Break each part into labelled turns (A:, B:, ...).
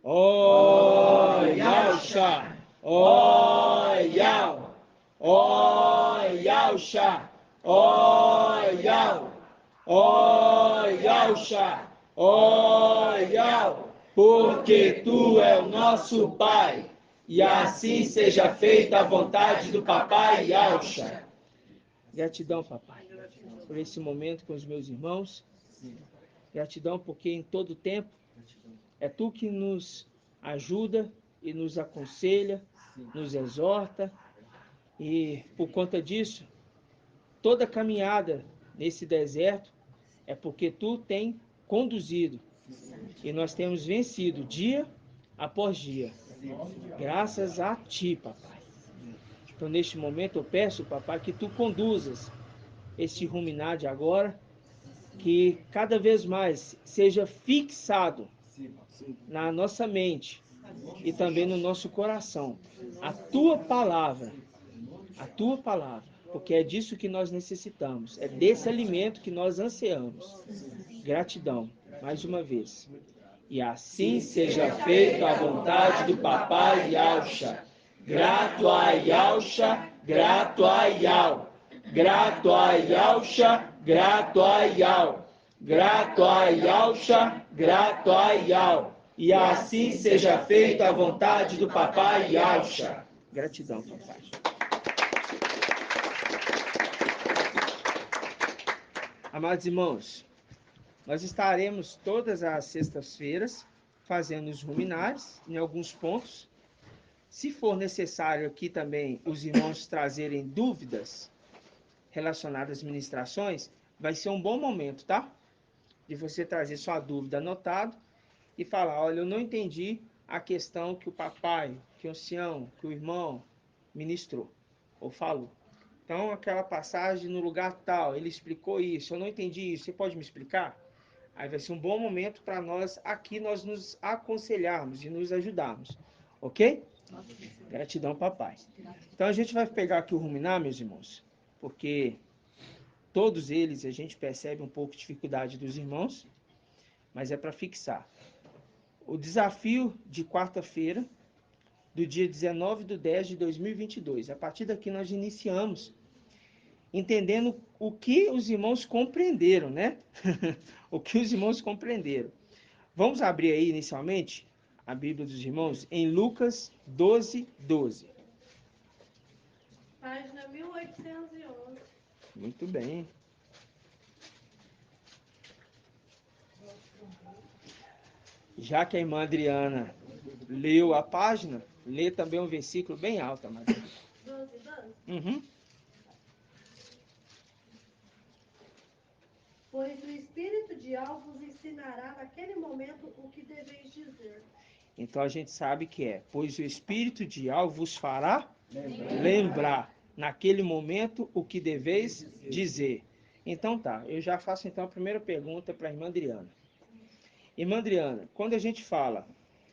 A: O Yausha, O Yau, O Yausha, O Yau, O Yausha, O Yau, porque tu é o nosso Pai, e assim seja feita a vontade do Papai Yausha. Gratidão, papai, por esse momento com os meus irmãos. Gratidão porque em todo tempo é tu que nos ajuda e nos aconselha, nos exorta. E por conta disso, toda caminhada nesse deserto é porque tu tem conduzido. E nós temos vencido dia após dia. Graças a ti, papai. Então, neste momento, eu peço, papai, que tu conduzas esse ruminar de agora, que cada vez mais seja fixado na nossa mente e também no nosso coração a tua palavra, porque é disso que nós necessitamos, é desse alimento que nós ansiamos. Gratidão, mais uma vez. E assim seja feita a vontade do Papai Yausha. Grato a Yausha, grato a Yau. Grato a Yausha, grato a Yau. Grato a Yausha, grato a Yau. E assim seja feita a vontade do Papai Yausha. Gratidão, papai. Amados irmãos, nós estaremos todas as sextas-feiras fazendo os ruminares em alguns pontos. Se for necessário aqui também os irmãos trazerem dúvidas relacionadas às ministrações, vai ser um bom momento, tá? De você trazer sua dúvida anotado e falar, olha, eu não entendi a questão que o papai, que o ancião, que o irmão ministrou ou falou. Então, aquela passagem no lugar tal, ele explicou isso, eu não entendi isso, você pode me explicar? Aí vai ser um bom momento para nós aqui nós nos aconselharmos e nos ajudarmos, ok? Gratidão, papai. Então a gente vai pegar aqui o ruminar, meus irmãos, porque todos eles a gente percebe um pouco de dificuldade dos irmãos, mas é para fixar. O desafio de quarta-feira, do dia 19/10/2022. A partir daqui nós iniciamos entendendo o que os irmãos compreenderam, né? O que os irmãos compreenderam. Vamos abrir aí inicialmente a Bíblia dos irmãos em Lucas 12:12.
B: Página 1811.
A: Muito bem. Já que a irmã Adriana leu a página, lê também um versículo bem alto, Maria.
B: 12, 12.
A: Uhum.
B: Pois o Espírito de Al vos ensinará naquele momento o que deveis dizer.
A: Então a gente sabe que é, pois o Espírito de Al vos fará lembrar naquele momento o que deveis dizer. Então tá, eu já faço então a primeira pergunta para a irmã Adriana. Irmã Adriana, quando a gente fala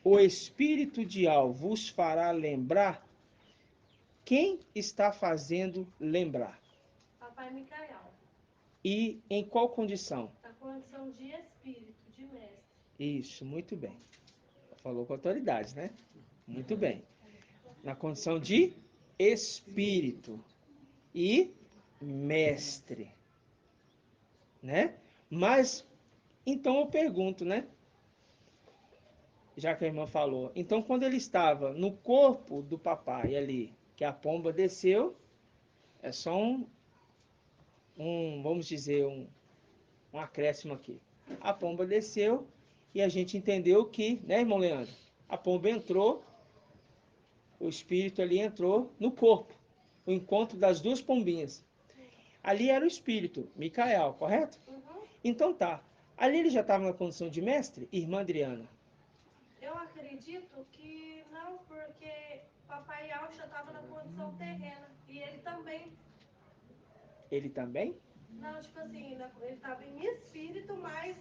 A: o Espírito de Al vos fará lembrar, quem está fazendo lembrar?
B: Papai Micael,
A: E em qual condição?
B: na condição de espírito, de mestre.
A: Isso, muito bem. Falou com autoridade, né? Muito bem. Na condição de espírito e mestre, né? Mas, então eu pergunto, né? Já que a irmã falou. Então, quando ele estava no corpo do papai ali, que a pomba desceu, é só vamos dizer, um acréscimo aqui. A pomba desceu e a gente entendeu que, né, irmão Leandro? A pomba entrou, o espírito ali entrou no corpo. O encontro das duas pombinhas. Ali era o espírito, Micael, correto?
B: Uhum.
A: Então tá. Ali ele já estava na condição de mestre, irmã Adriana?
B: Eu acredito que não, porque Papai Al já estava na condição terrena. E ele também.
A: Ele também?
B: Não, tipo assim, ele estava em espírito, mas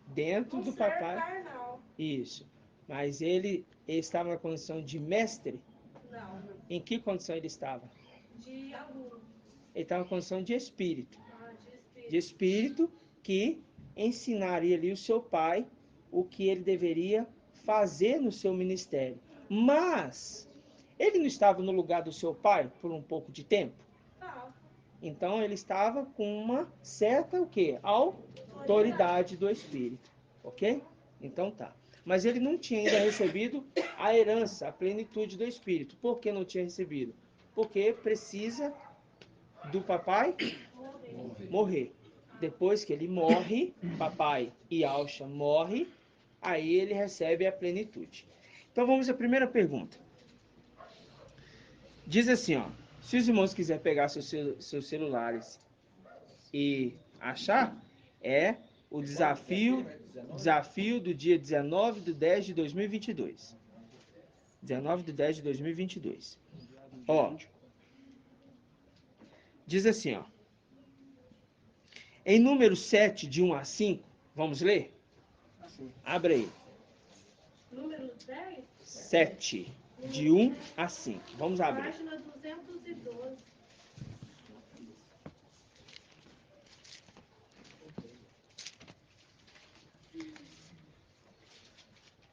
A: Dentro
B: um
A: do
B: ser
A: papai.
B: carnal.
A: Isso. Mas ele estava na condição de mestre?
B: Não,
A: Em que condição ele estava?
B: de aluno.
A: Ele estava na condição de espírito.
B: De espírito.
A: De espírito que ensinaria ali o seu pai o que ele deveria fazer no seu ministério. Mas ele não estava no lugar do seu pai por um pouco de tempo?
B: Tá.
A: Então ele estava com uma certa o quê? Autoridade do Espírito. Ok? Então tá. Mas ele não tinha ainda recebido a herança, a plenitude do Espírito. Por que não tinha recebido? Porque precisa do papai morrer. Depois que ele morre, papai e Alcha morre, aí ele recebe a plenitude. Então vamos à primeira pergunta. Diz assim, ó, se os irmãos quiserem pegar seus celulares e achar, é o desafio do dia 19/10/2022. 19/10/2022. Ó, diz assim, ó. Em número 7, de 1 a 5, vamos ler? Abre aí.
B: Número 10?
A: 7, de 1 a 5. Vamos abrir.
B: Página 212.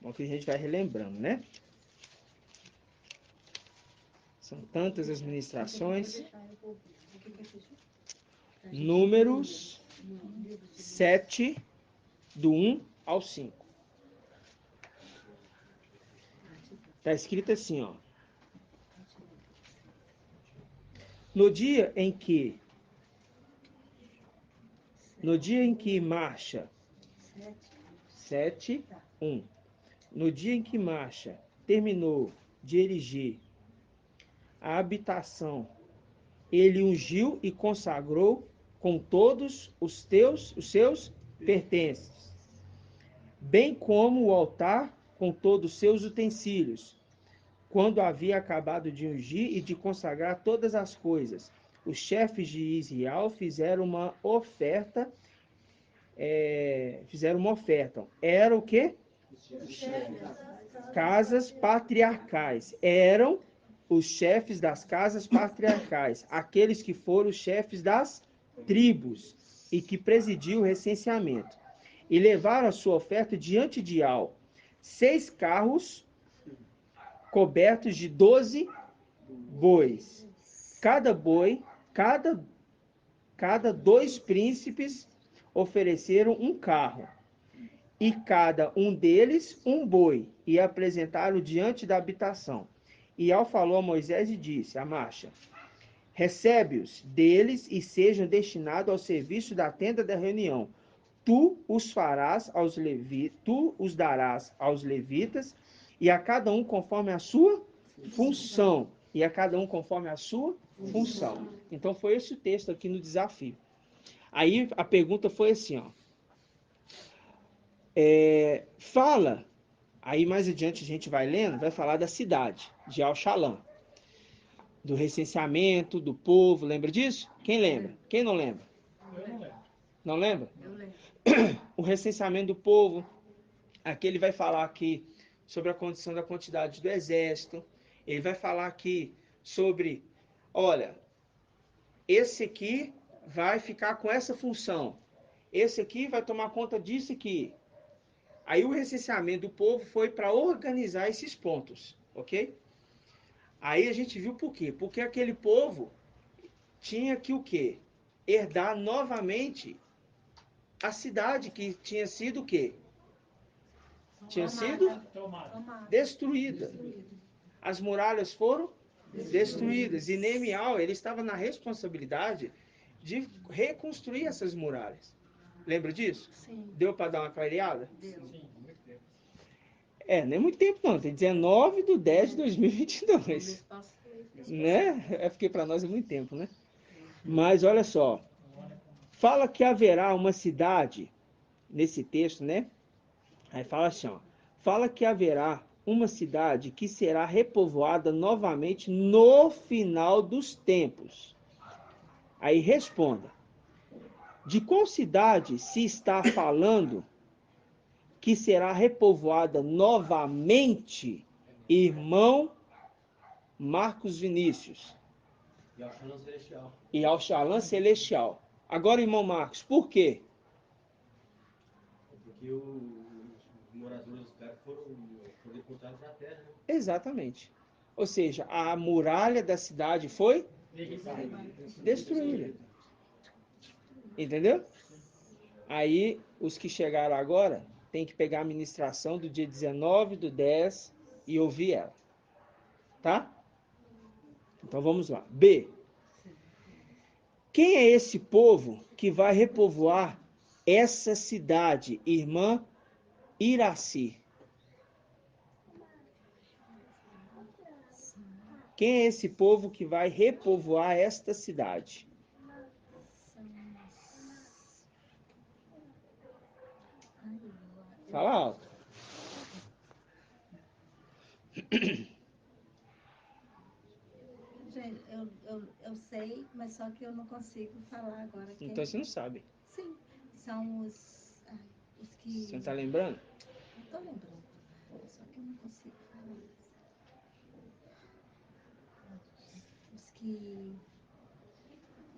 A: Bom que a gente vai relembrando, né? São tantas as ministrações. Números 7, do 1 ao 5. Está escrito assim, ó. No dia em que Marcha 7, 1. No dia em que Marcha terminou de erigir a habitação, ele ungiu e consagrou com todos os seus pertences, bem como o altar com todos os seus utensílios. Quando havia acabado de ungir e de consagrar todas as coisas, os chefes de Israel fizeram uma oferta. Era o quê? Casas patriarcais. Eram os chefes das casas patriarcais, aqueles que foram os chefes das tribos e que presidiu o recenseamento. E levaram a sua oferta diante de Al 6 carros cobertos de 12 bois. Cada boi, cada 2 príncipes ofereceram um carro, e cada um deles um boi, e apresentaram diante da habitação. E Al falou a Moisés e disse, a Marcha, recebe-os deles e sejam destinados ao serviço da tenda da reunião. Tu os darás aos levitas, e a cada um conforme a sua função. E a cada um conforme a sua função. Então foi esse o texto aqui no desafio. Aí a pergunta foi assim, ó. Fala, aí mais adiante a gente vai lendo, vai falar da cidade, de Al-Shalom. Do recenseamento, do povo, lembra disso? Quem lembra? Quem não lembra?
C: Eu não lembro.
A: Não lembra?
C: Eu lembro.
A: O recenseamento do povo, aqui ele vai falar aqui sobre a condição da quantidade do exército, ele vai falar aqui sobre, olha, esse aqui vai ficar com essa função, esse aqui vai tomar conta disso aqui. Aí o recenseamento do povo foi para organizar esses pontos, ok? Aí a gente viu por quê? Porque aquele povo tinha que o quê? Herdar novamente a cidade que tinha sido o quê? Tinha sido destruída. As muralhas foram destruídas. E Neemiel, ele estava na responsabilidade de reconstruir essas muralhas. Lembra disso?
C: Sim.
A: Deu para dar uma clareada?
C: Deu.
A: Sim, muito tempo. Nem muito tempo não, tem 19/10/2022. Né? É porque para nós é muito tempo, né? Mas olha só, fala que haverá uma cidade, nesse texto, né? Aí fala assim, ó, fala que haverá uma cidade que será repovoada novamente no final dos tempos. Aí responda, de qual cidade se está falando que será repovoada novamente, irmão Marcos Vinícius? E Al-Shalom Celestial. Agora, irmão Marcos, por quê?
D: Porque os moradores do lugar foram
A: Exatamente. Ou seja, a muralha da cidade foi destruída. Entendeu? Aí, os que chegaram agora, tem que pegar a ministração do dia 19/10 e ouvir ela. Tá? Então vamos lá. B. Quem é esse povo que vai repovoar essa cidade, irmã Iraci? Quem é esse povo que vai repovoar esta cidade? Fala alto.
C: Gente, eu sei, mas só que eu não consigo falar agora.
A: Então você não sabe.
C: Sim, são os que...
A: Você não tá lembrando?
C: Não tô lembrando, só que eu não consigo falar.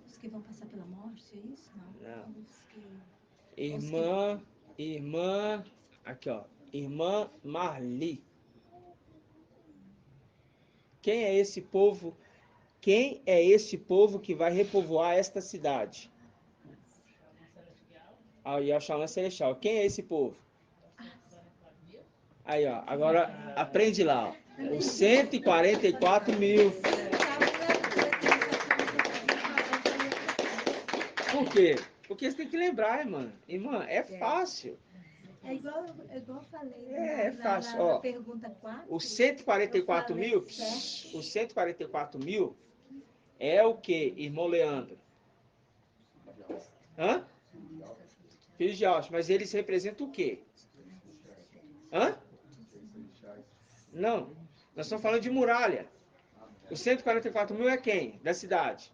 C: Os que vão passar pela morte, é isso? Não.
A: Não.
C: Os que...
A: Irmã, aqui ó, irmã Marli. Quem é esse povo? Quem é esse povo que vai repovoar esta cidade? Aí, o Shalom Celestial. Quem é esse povo? Aí, ó, agora aprende lá, ó. Os 144 mil. Por quê? Porque você tem que lembrar, irmã. Irmã, é fácil.
C: É igual eu falei
A: É fácil.
C: na
A: Ó,
C: pergunta 4.
A: os 144 mil, os 144 mil é o que, irmão Leandro? Hã? Filhos de Alves, mas eles representam o quê? Hã? Não, nós estamos falando de muralha. Os 144 mil é quem? Da cidade.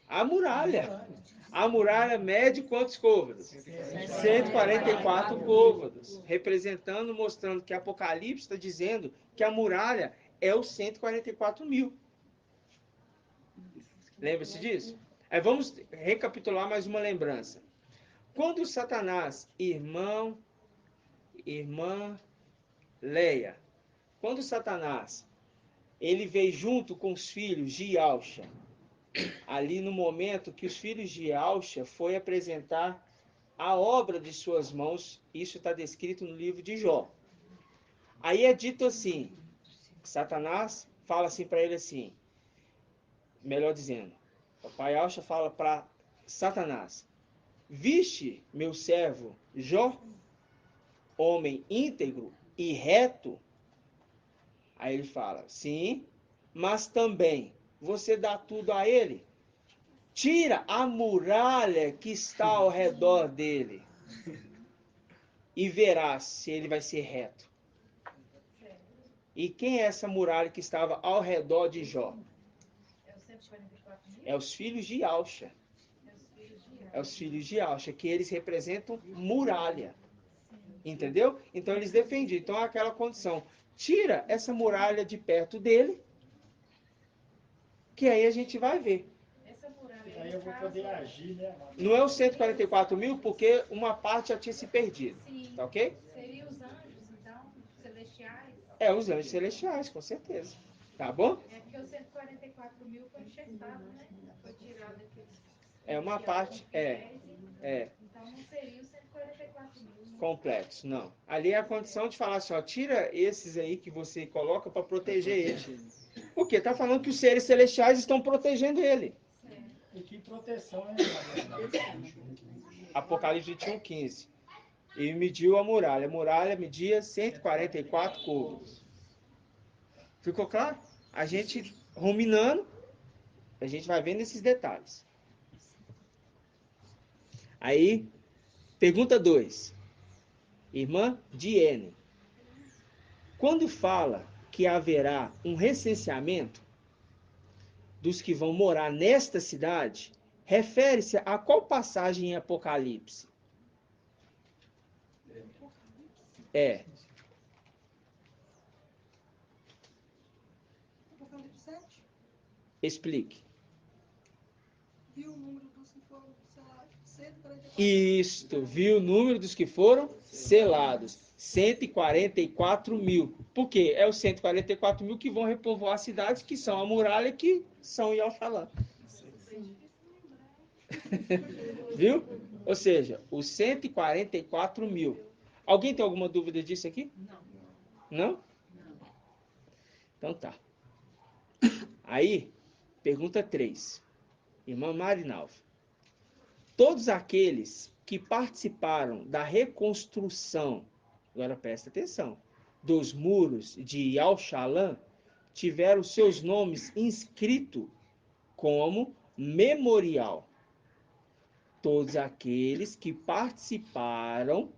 A: A muralha. A muralha mede quantos côvados? 144 côvados. Representando, mostrando que Apocalipse está dizendo que a muralha é os 144 mil. Lembra-se disso? Aí vamos recapitular mais uma lembrança. Quando Satanás, irmã Leia, quando Satanás ele veio junto com os filhos de Alcha, ali no momento que os filhos de Alcha foi apresentar a obra de suas mãos, isso está descrito no livro de Jó. Aí é dito assim, Satanás fala assim para ele assim, melhor dizendo, o pai Alcha fala para Satanás, viste meu servo Jó, homem íntegro e reto? Aí ele fala, sim, mas também você dá tudo a ele? Tira a muralha que está ao redor dele e verás se ele vai ser reto. E quem é essa muralha que estava ao redor de Jó? É os filhos de Alcha. É os filhos de Alcha, que eles representam muralha. Entendeu? Então eles defendiam. Então aquela condição. Tira essa muralha de perto dele, que aí a gente vai ver.
D: Aí eu vou poder agir, né?
A: Não é os 144 mil, porque uma parte já tinha se perdido.
B: Sim.
A: Tá ok?
B: Seria os anjos, então, celestiais?
A: É, os anjos celestiais, com certeza. Tá bom?
B: É porque os 144 mil foi enxertado, né? Foi tirado daqueles.
A: É uma parte,
B: Então não seria os 144 mil. Né?
A: complexo, não. Ali é a condição de falar assim, ó, tira esses aí que você coloca para proteger ele. Porque tá falando que os seres celestiais estão protegendo ele.
D: E que proteção, né?
A: Apocalipse 21:15. E mediu a muralha. A muralha media 144 côvados. Ficou claro? A gente ruminando, a gente vai vendo esses detalhes. Aí, pergunta 2. Irmã Diene. Quando fala que haverá um recenseamento dos que vão morar nesta cidade, refere-se a qual passagem em Apocalipse? É.
E: Apocalipse 7.
A: Explique.
E: Viu o número dos que foram
A: Isto, viu o número dos que foram selados. 144 mil. Por quê? É os 144 mil que vão repovoar as cidades que são a muralha, que são Yalchalã. Viu? Ou seja, os 144 mil. Alguém tem alguma dúvida disso aqui? Não? Então tá. Aí, pergunta 3. Irmã Marinalva. Todos aqueles que participaram da reconstrução, agora presta atenção, dos muros de Yalchalã, tiveram seus nomes inscritos como memorial. Todos aqueles que participaram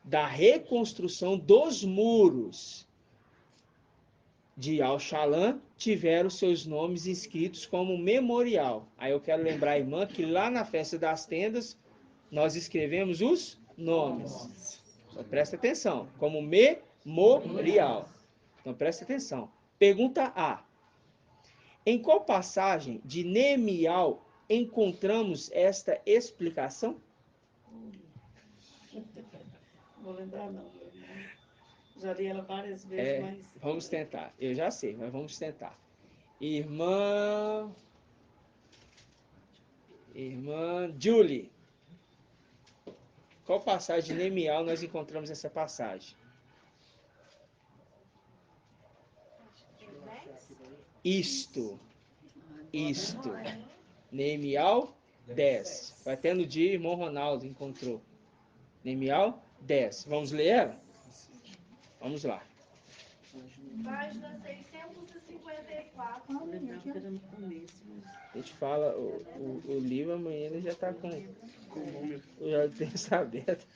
A: da reconstrução dos muros de Yalchalã tiveram seus nomes inscritos como memorial. Aí eu quero lembrar a irmã que lá na festa das tendas nós escrevemos os nomes. Então presta atenção, como memorial. Então presta atenção. Pergunta A. Em qual passagem de Neemial encontramos esta explicação?
E: Vou lembrar não. Já li ela várias vezes, mas...
A: Vamos tentar. Eu já sei, mas vamos tentar. Irmã Julie. Qual passagem de Neemial nós encontramos essa passagem? Isto. Neemial 10. Vai até no dia, irmão Ronaldo encontrou. Neemial 10. Vamos ler ela? Vamos lá.
B: Página 654.
E: Eu lembrava que era no começo, mas...
A: A gente fala, o livro amanhã ele já está com o número. Já tem aberto.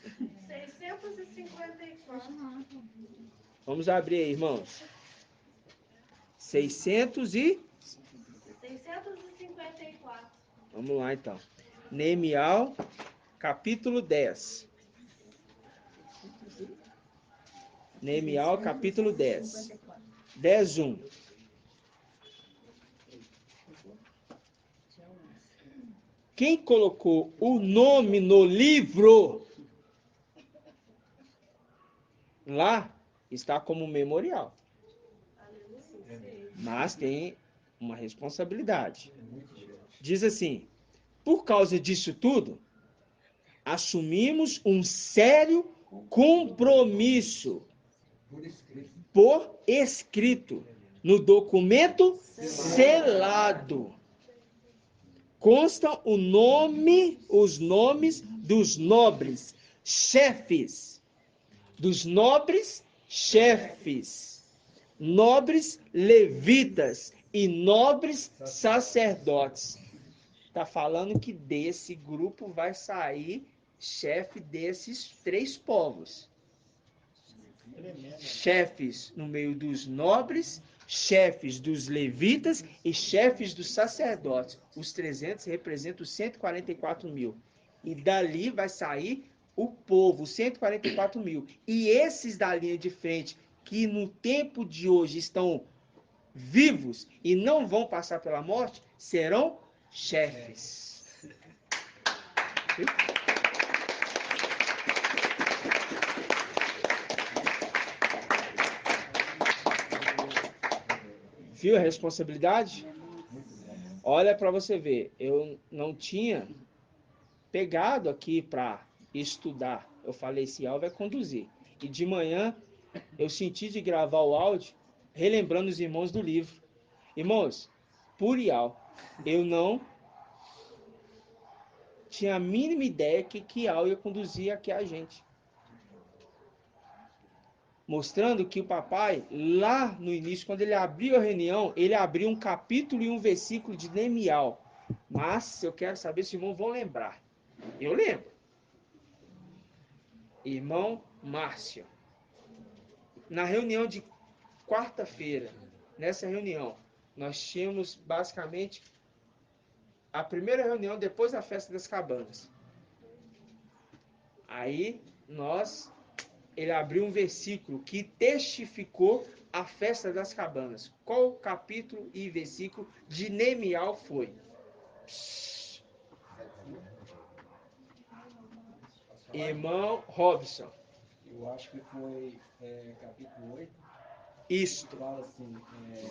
B: 654.
A: Vamos abrir aí, irmãos.
B: 654.
A: Vamos lá, então. Neemial, capítulo 10. Neemial, capítulo 10. 10:1. Quem colocou o nome no livro, lá está como memorial. Mas tem uma responsabilidade. Diz assim: por causa disso tudo, assumimos um sério compromisso por escrito no documento selado. Constam os nomes dos nobres chefes, nobres levitas e nobres sacerdotes. Está falando que desse grupo vai sair chefe desses 3 povos. Chefes no meio dos nobres, chefes dos levitas e chefes dos sacerdotes. Os 300 representam os 144 mil. E dali vai sair o povo, 144 mil. E esses da linha de frente, que no tempo de hoje estão vivos e não vão passar pela morte, serão chefes. Viu a responsabilidade? Olha para você ver, eu não tinha pegado aqui para estudar. Eu falei, esse áudio vai conduzir. E de manhã eu senti de gravar o áudio, relembrando os irmãos do livro. Irmãos, por Ial, eu não tinha a mínima ideia que Ial ia conduzir aqui a gente. Mostrando que o papai, lá no início, quando ele abriu a reunião, ele abriu um capítulo e um versículo de Neemial. Mas eu quero saber se os irmãos vão lembrar. Eu lembro. Irmão Márcio, na reunião de quarta-feira, nessa reunião, nós tínhamos basicamente a primeira reunião depois da festa das cabanas. Aí ele abriu um versículo que testificou a festa das cabanas. Qual capítulo e versículo de Neemial foi? Irmão Robson.
F: Eu acho que foi capítulo 8.
A: Isto.
F: Fala assim,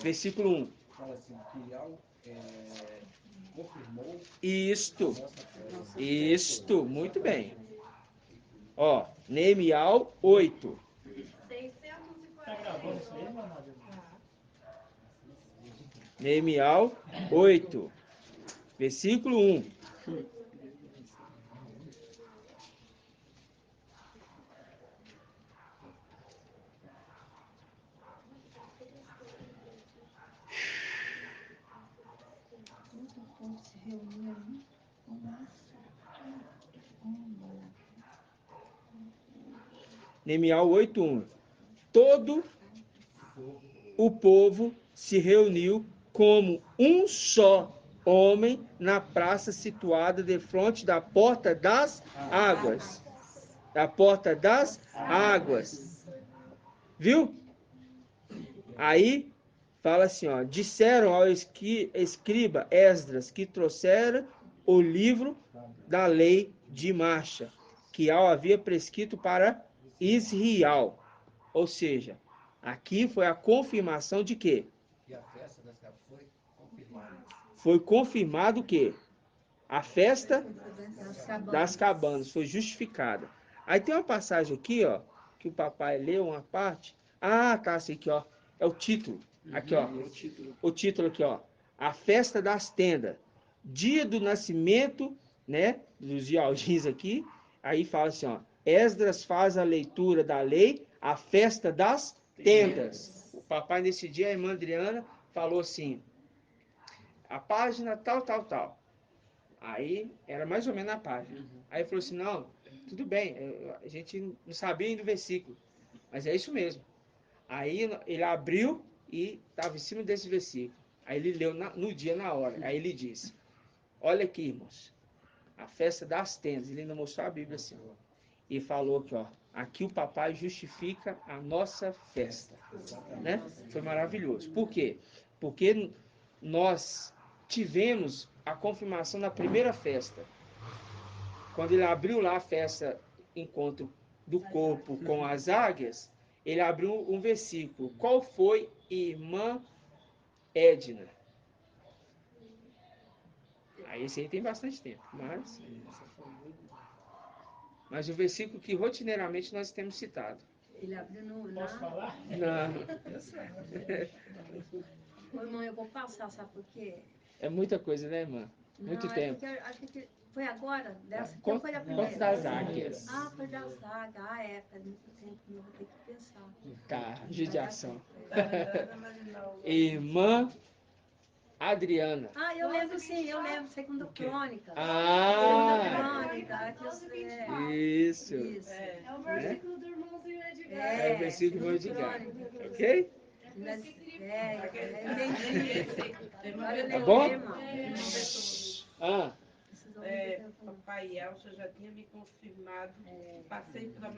A: Versículo 1.
F: fala assim, que ao confirmou
A: Isto.
F: nossa fé.
A: Isto. Muito bem. Ó, Neemial 8.
B: 640.
D: Tá gravando isso aí, meu amado?
A: Neemial 8. Versículo 1.
C: Todo o povo se reuniu ali com
A: Neemial 8:1. Todo o povo se reuniu como um só homem na praça situada defronte da porta das águas. Da porta das águas. Viu? Aí fala assim, ó, disseram ao escriba Esdras que trouxera o livro da lei de marcha, que Al havia prescrito para Israel. Ou seja, aqui foi a confirmação de quê?
F: E a festa das cabras foi confirmada.
A: Foi confirmado que a festa
C: das
A: das cabanas foi justificada. Aí tem uma passagem aqui, ó, que o papai leu uma parte. Ah, tá, assim aqui, ó. É o título. Aqui, ó. O título aqui, ó. A festa das tendas. Dia do nascimento, né, dos Yaldins aqui. Aí fala assim, ó. Esdras faz a leitura da lei, a festa das tendas. O papai nesse dia, a irmã Adriana, falou assim, a página tal, tal, tal. Aí era mais ou menos a página. Aí ele falou assim, não, tudo bem, a gente não sabia ainda o versículo, mas é isso mesmo. Aí ele abriu e estava em cima desse versículo. Aí ele leu no dia, na hora. Aí ele disse, olha aqui, irmãos, a festa das tendas. Ele ainda mostrou a Bíblia assim. E falou que, ó, aqui o papai justifica a nossa festa. Né? Foi maravilhoso. Por quê? Porque nós tivemos a confirmação na primeira festa. Quando ele abriu lá a festa, encontro do corpo com as águias, ele abriu um versículo. Qual foi, irmã Edna? Aí esse aí tem bastante tempo, mas o versículo que rotineiramente nós temos citado.
C: Ele abriu
D: Posso falar?
A: Não,
C: Ô, irmão, eu vou passar, sabe por quê?
A: é muita coisa, né, irmã? Muito
C: Não,
A: tempo.
C: acho que foi agora, dessa, que
A: Conta,
C: foi a
A: conta
C: primeira.
A: das águias.
C: Ah, foi das águias. Ah, faz muito tempo que eu vou ter que pensar.
A: Tá, judiação. Irmã Adriana.
C: Ah, eu lembro sim, eu lembro, segundo Crônica.
A: Ah!
C: Crônica, que eu
A: Isso.
C: Isso.
B: É o versículo do irmãozinho Edgar.
A: É o versículo do Edgar.
C: Crônica.
A: Ok?
C: Entendi. Agora eu
A: Tá
C: lembrei,
A: bom?
C: irmão.
A: Ah,
E: Papai Elcio já tinha me confirmado. Passei pela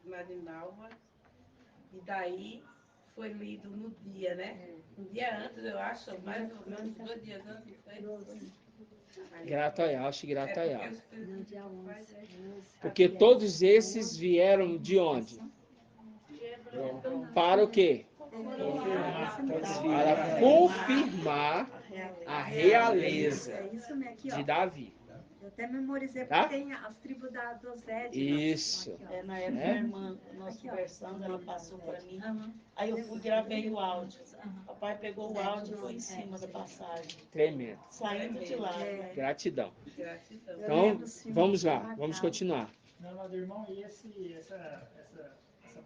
E: Marinalva e daí foi lido no dia, né? Um dia antes, eu acho, mais ou menos 2 dias antes, não foi?
A: grato a Yauch, grato a Yauch.
C: No dia 11.
A: Porque todos esses vieram de onde? Para o quê? Para confirmar a realeza
C: É isso mesmo, aqui, ó.
A: de Davi.
C: Eu até memorizei, porque
A: Tá?
C: tem as tribos do Zé.
A: Isso.
C: Aqui, ó.
E: Na época,
A: Né?
E: a irmã, nós conversando, ela passou para mim.
C: Aham.
E: Aí eu fui gravei o áudio. Papai pegou o áudio e foi em cima da passagem.
A: Tremendo.
E: Saindo de lá.
A: Gratidão.
E: Gratidão.
C: Eu
A: Então,
C: lembro, sim,
A: vamos lá,
C: marcado.
A: vamos continuar.
D: Meu amado irmão, e essa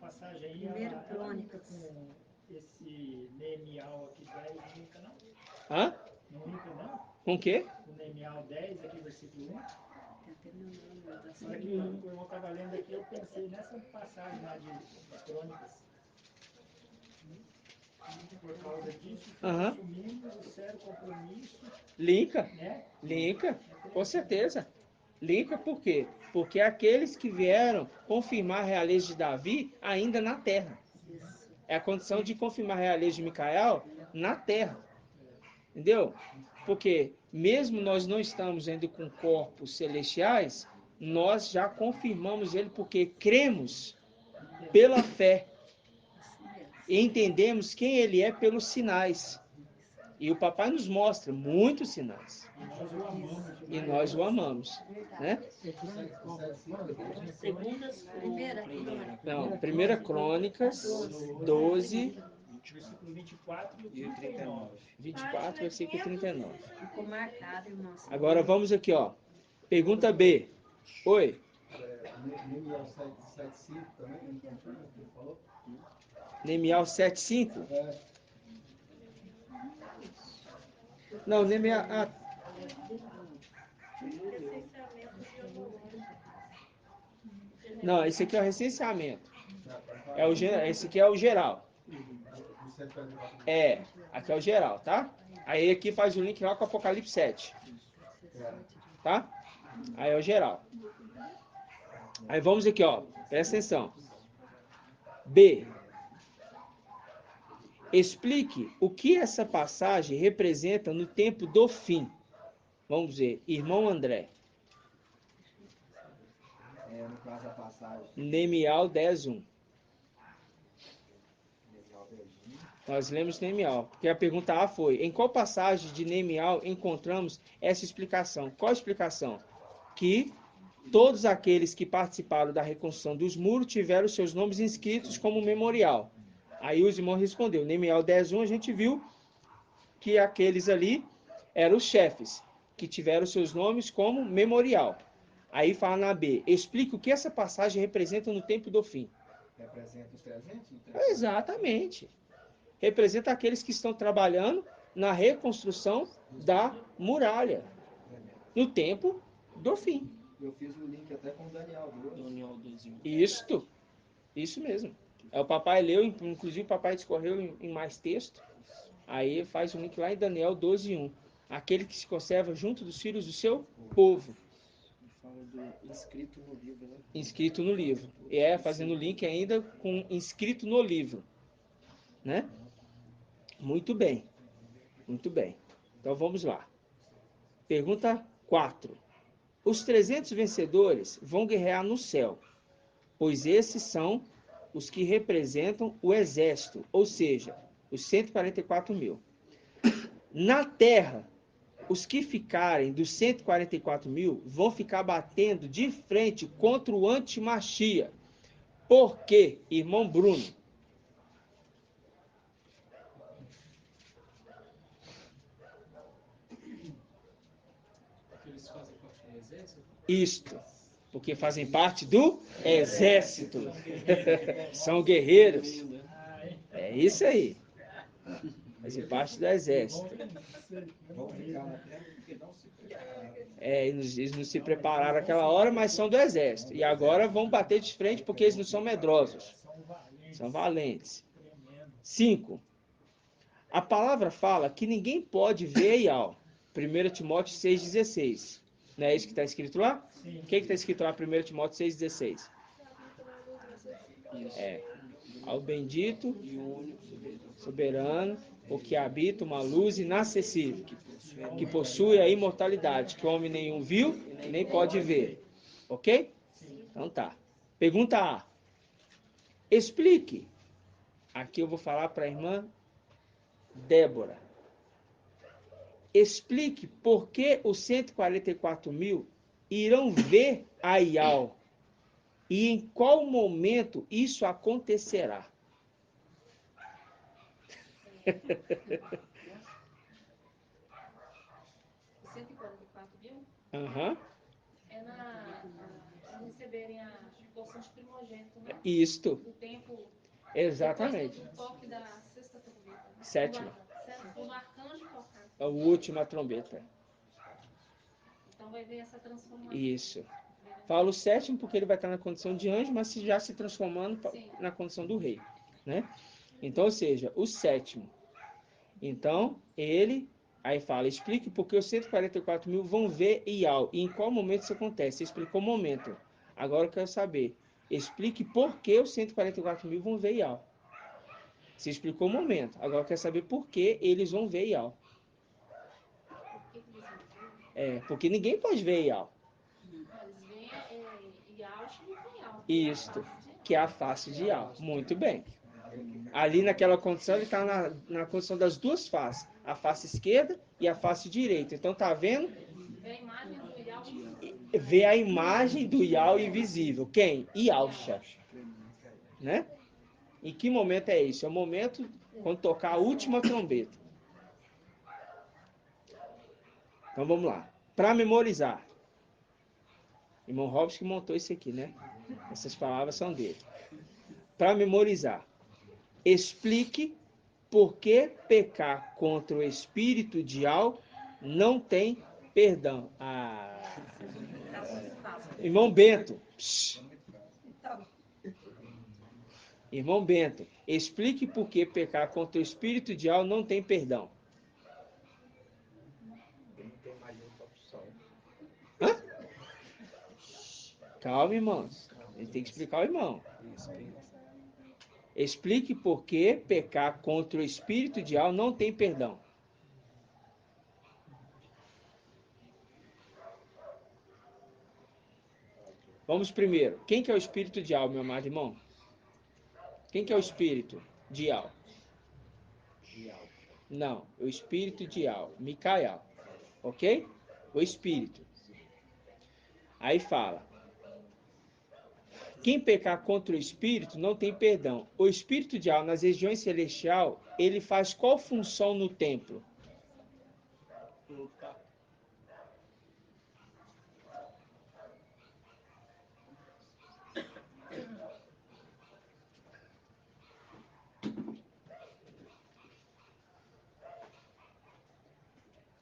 D: passagem aí,
C: Primeiro
D: ela
C: Crônicas.
D: com esse Neemial aqui 10, não linka não?
A: Hã?
D: Não linka não?
A: Com o quê?
D: O Neemial 10, aqui, versículo 1.
C: Tem até meu nome, tá
D: Na
C: assim.
D: hora que o irmão estava lendo aqui, eu pensei nessa passagem lá de Crônicas. Por causa disso,
A: Aham.
D: assumimos o sério compromisso,
A: Linka,
D: né?
A: linka, com certeza. Linka por quê? Porque aqueles que vieram confirmar a realeza de Davi ainda na terra. É a condição de confirmar a realeza de Micael na terra. Entendeu? Porque mesmo nós não estamos ainda com corpos celestiais, nós já confirmamos ele porque cremos pela fé e entendemos quem ele é pelos sinais. E o papai nos mostra muitos sinais. E nós o amamos, né? Não, 1 Crônicas 12,
D: Versículo 24
F: E o 39.
A: 24, versículo 39.
C: Ficou marcado, irmão.
A: Agora vamos aqui, ó. Pergunta B. Oi.
F: Nemiel 7,5 também, confirma o que ele falou?
A: Nemiel 7,5? Não, Nemiel... Não, esse aqui é o recenseamento. Esse aqui é o geral. Aqui é o geral, tá? Aí aqui faz o link lá com o Apocalipse 7. Tá? Aí é o geral. Aí vamos aqui, ó. Presta atenção. B. Explique o que essa passagem representa no tempo do fim. Vamos ver. Irmão André.
F: No caso da passagem.
A: Nemiel 10:1.
F: Nemiel 10:1.
A: Nós lemos Nemiel. Porque a pergunta A foi: em qual passagem de Nemiel encontramos essa explicação? Qual a explicação? Que todos aqueles que participaram da reconstrução dos muros tiveram seus nomes inscritos como memorial. Aí os irmãos responderam. Nemiel 10:1 a gente viu que aqueles ali eram os chefes, que tiveram seus nomes como memorial. Aí fala na B, explica o que essa passagem representa no tempo do fim.
F: Representa os 300?
A: Exatamente. Representa aqueles que estão trabalhando na reconstrução da muralha, no tempo do fim.
F: Eu fiz o link até com o Daniel 12.
A: Isso mesmo. O papai leu, inclusive o papai discorreu em mais texto. Aí faz um link lá em Daniel 12:1. Aquele que se conserva junto dos filhos do seu povo.
F: Fala do inscrito no livro, né?
A: Inscrito no livro. Fazendo link ainda com inscrito no livro. Né? Muito bem. Muito bem. Então vamos lá. Pergunta 4. Os 300 vencedores vão guerrear no céu, pois esses são os que representam o exército, ou seja, os 144.000. Na terra, os que ficarem dos 144.000 vão ficar batendo de frente contra o antimachia. Por quê, irmão Bruno?
G: Eles fazem parte do exército?
A: Isto, porque fazem parte do exército. São guerreiros. É isso aí. Fazem parte do exército.
F: Vão ficar na terra porque não se prepararam.
A: Eles não se prepararam naquela hora, mas são do exército. E agora vão bater de frente porque eles não são medrosos. São valentes. 5. A palavra fala que ninguém pode ver Ial. 1 Timóteo 6,16. Não é isso que está escrito lá? O que está escrito lá, 1 Timóteo 6,16? Ao bendito e único soberano, o que habita uma luz inacessível, que possui a imortalidade, que homem nenhum viu e nem pode ver. Ok? Então tá. Pergunta A. Explique. Aqui eu vou falar para a irmã Débora. Explique por que os 144.000 irão ver a Ial e em qual momento isso acontecerá.
B: Os 144.000
A: Aham.
B: é para receberem a porção de primogênito, né?
A: Isto.
B: O tempo.
A: Exatamente.
B: Depois do toque da sexta trombeta.
A: Sétima.
B: Quando o arcanjo tocar.
A: A última trombeta.
B: Então vai ver essa transformação.
A: Isso. Falo o sétimo porque ele vai estar na condição de anjo, mas já se transformando na condição do rei, né? Então, ou seja, o sétimo. Então, aí fala, explique por que os 144.000 vão ver Ial e em qual momento isso acontece. Você explicou o momento. Agora eu quero saber. Explique por que os 144.000 vão ver Ial. Você explicou o momento. Agora eu quero saber por que eles vão ver Ial.
B: Por que eles vão ver?
A: Porque ninguém pode ver Ial.
B: Eles veem
A: Isto, que é a face de Yah. Muito bem. Ali naquela condição, ele está na condição das duas faces. A face esquerda e a face direita. Então, tá vendo? Vê a imagem do Yah invisível. Quem? Yahusha. Né? Em que momento é esse? É o momento quando tocar a última trombeta. Então, vamos lá. Para memorizar. Irmão Robson que montou isso aqui, né? Essas palavras são dele. Para memorizar. Explique por que pecar contra o espírito de Al não tem perdão. Irmão Bento. Psh. Irmão Bento, explique por que pecar contra o espírito de Al não tem perdão.
F: Não tem mais outra opção.
A: Hã? Calma, irmãos. Ele tem que explicar ao irmão. Explique por que pecar contra o espírito de Al não tem perdão. Vamos primeiro. Quem que é o espírito de Al, meu amado irmão? Quem que é o espírito de Al? Não, o espírito de Al, Micael. Ok? O espírito. Aí fala. Quem pecar contra o espírito não tem perdão. O espírito de Al, nas regiões celestiais, ele faz qual função no templo?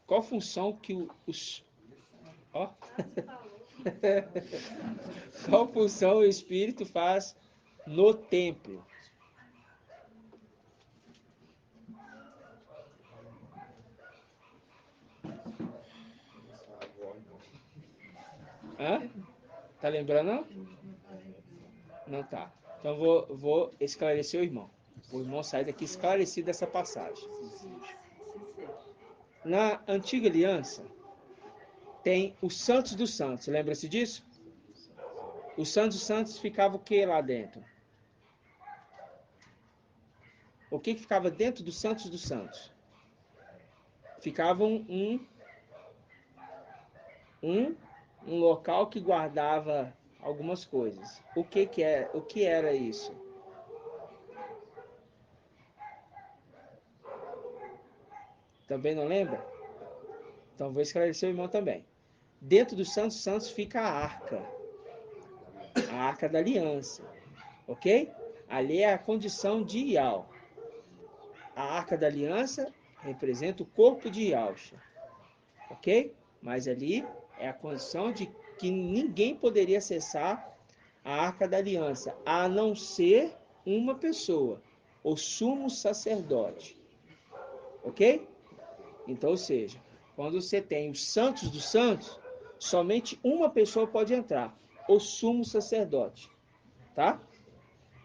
A: Qual função que os... Ó. Qual função o espírito faz no templo? Hã? Tá lembrando, não? Não tá. Então vou esclarecer o irmão. O irmão sai daqui esclarecido dessa passagem. Na antiga aliança, tem os santos dos santos. Lembra-se disso? Os santos dos santos ficavam o que lá dentro? O que ficava dentro dos santos dos santos? Ficava um local que guardava algumas coisas. O que era isso? Também não lembra? Então vou esclarecer o irmão também. Dentro dos santos santos fica a arca da aliança, ok? Ali é a condição de Yal. A arca da aliança representa o corpo de Yahusha, ok? Mas ali é a condição de que ninguém poderia acessar a arca da aliança, a não ser uma pessoa, o sumo sacerdote, ok? Então, ou seja, quando você tem os santos dos santos, somente uma pessoa pode entrar, o sumo sacerdote, tá?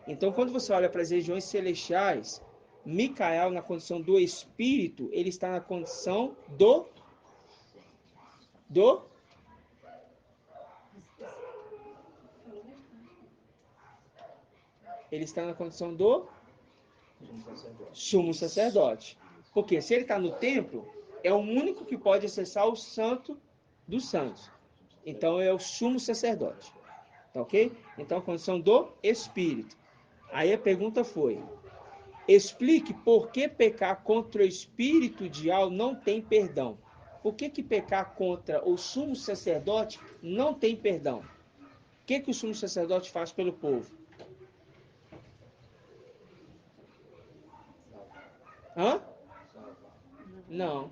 A: Então, quando você olha para as regiões celestiais, Micael, na condição do espírito, ele está na condição ele está na condição do sumo sacerdote. Porque se ele está no templo, é o único que pode acessar o santo dos santos. Então é o sumo sacerdote. Tá ok? Então a condição do espírito. Aí a pergunta foi: explique por que pecar contra o espírito de Al não tem perdão. Por que pecar contra o sumo sacerdote não tem perdão? O que o sumo sacerdote faz pelo povo? Hã? Não.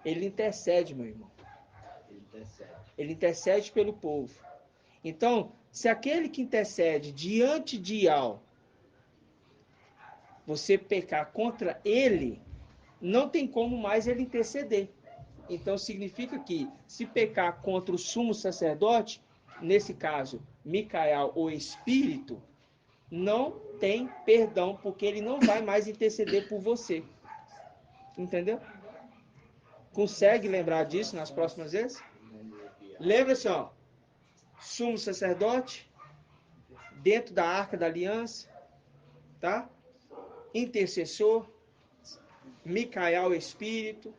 A: Ele intercede, meu irmão. Ele intercede pelo povo. Então, se aquele que intercede diante de Yal, você pecar contra ele, não tem como mais ele interceder. Então, significa que, se pecar contra o sumo sacerdote, nesse caso, Micael, o espírito, não tem perdão, porque ele não vai mais interceder por você. Entendeu? Consegue lembrar disso nas próximas vezes? Lembra-se, ó. Sumo sacerdote, dentro da arca da aliança, tá? Intercessor, Micael Espírito,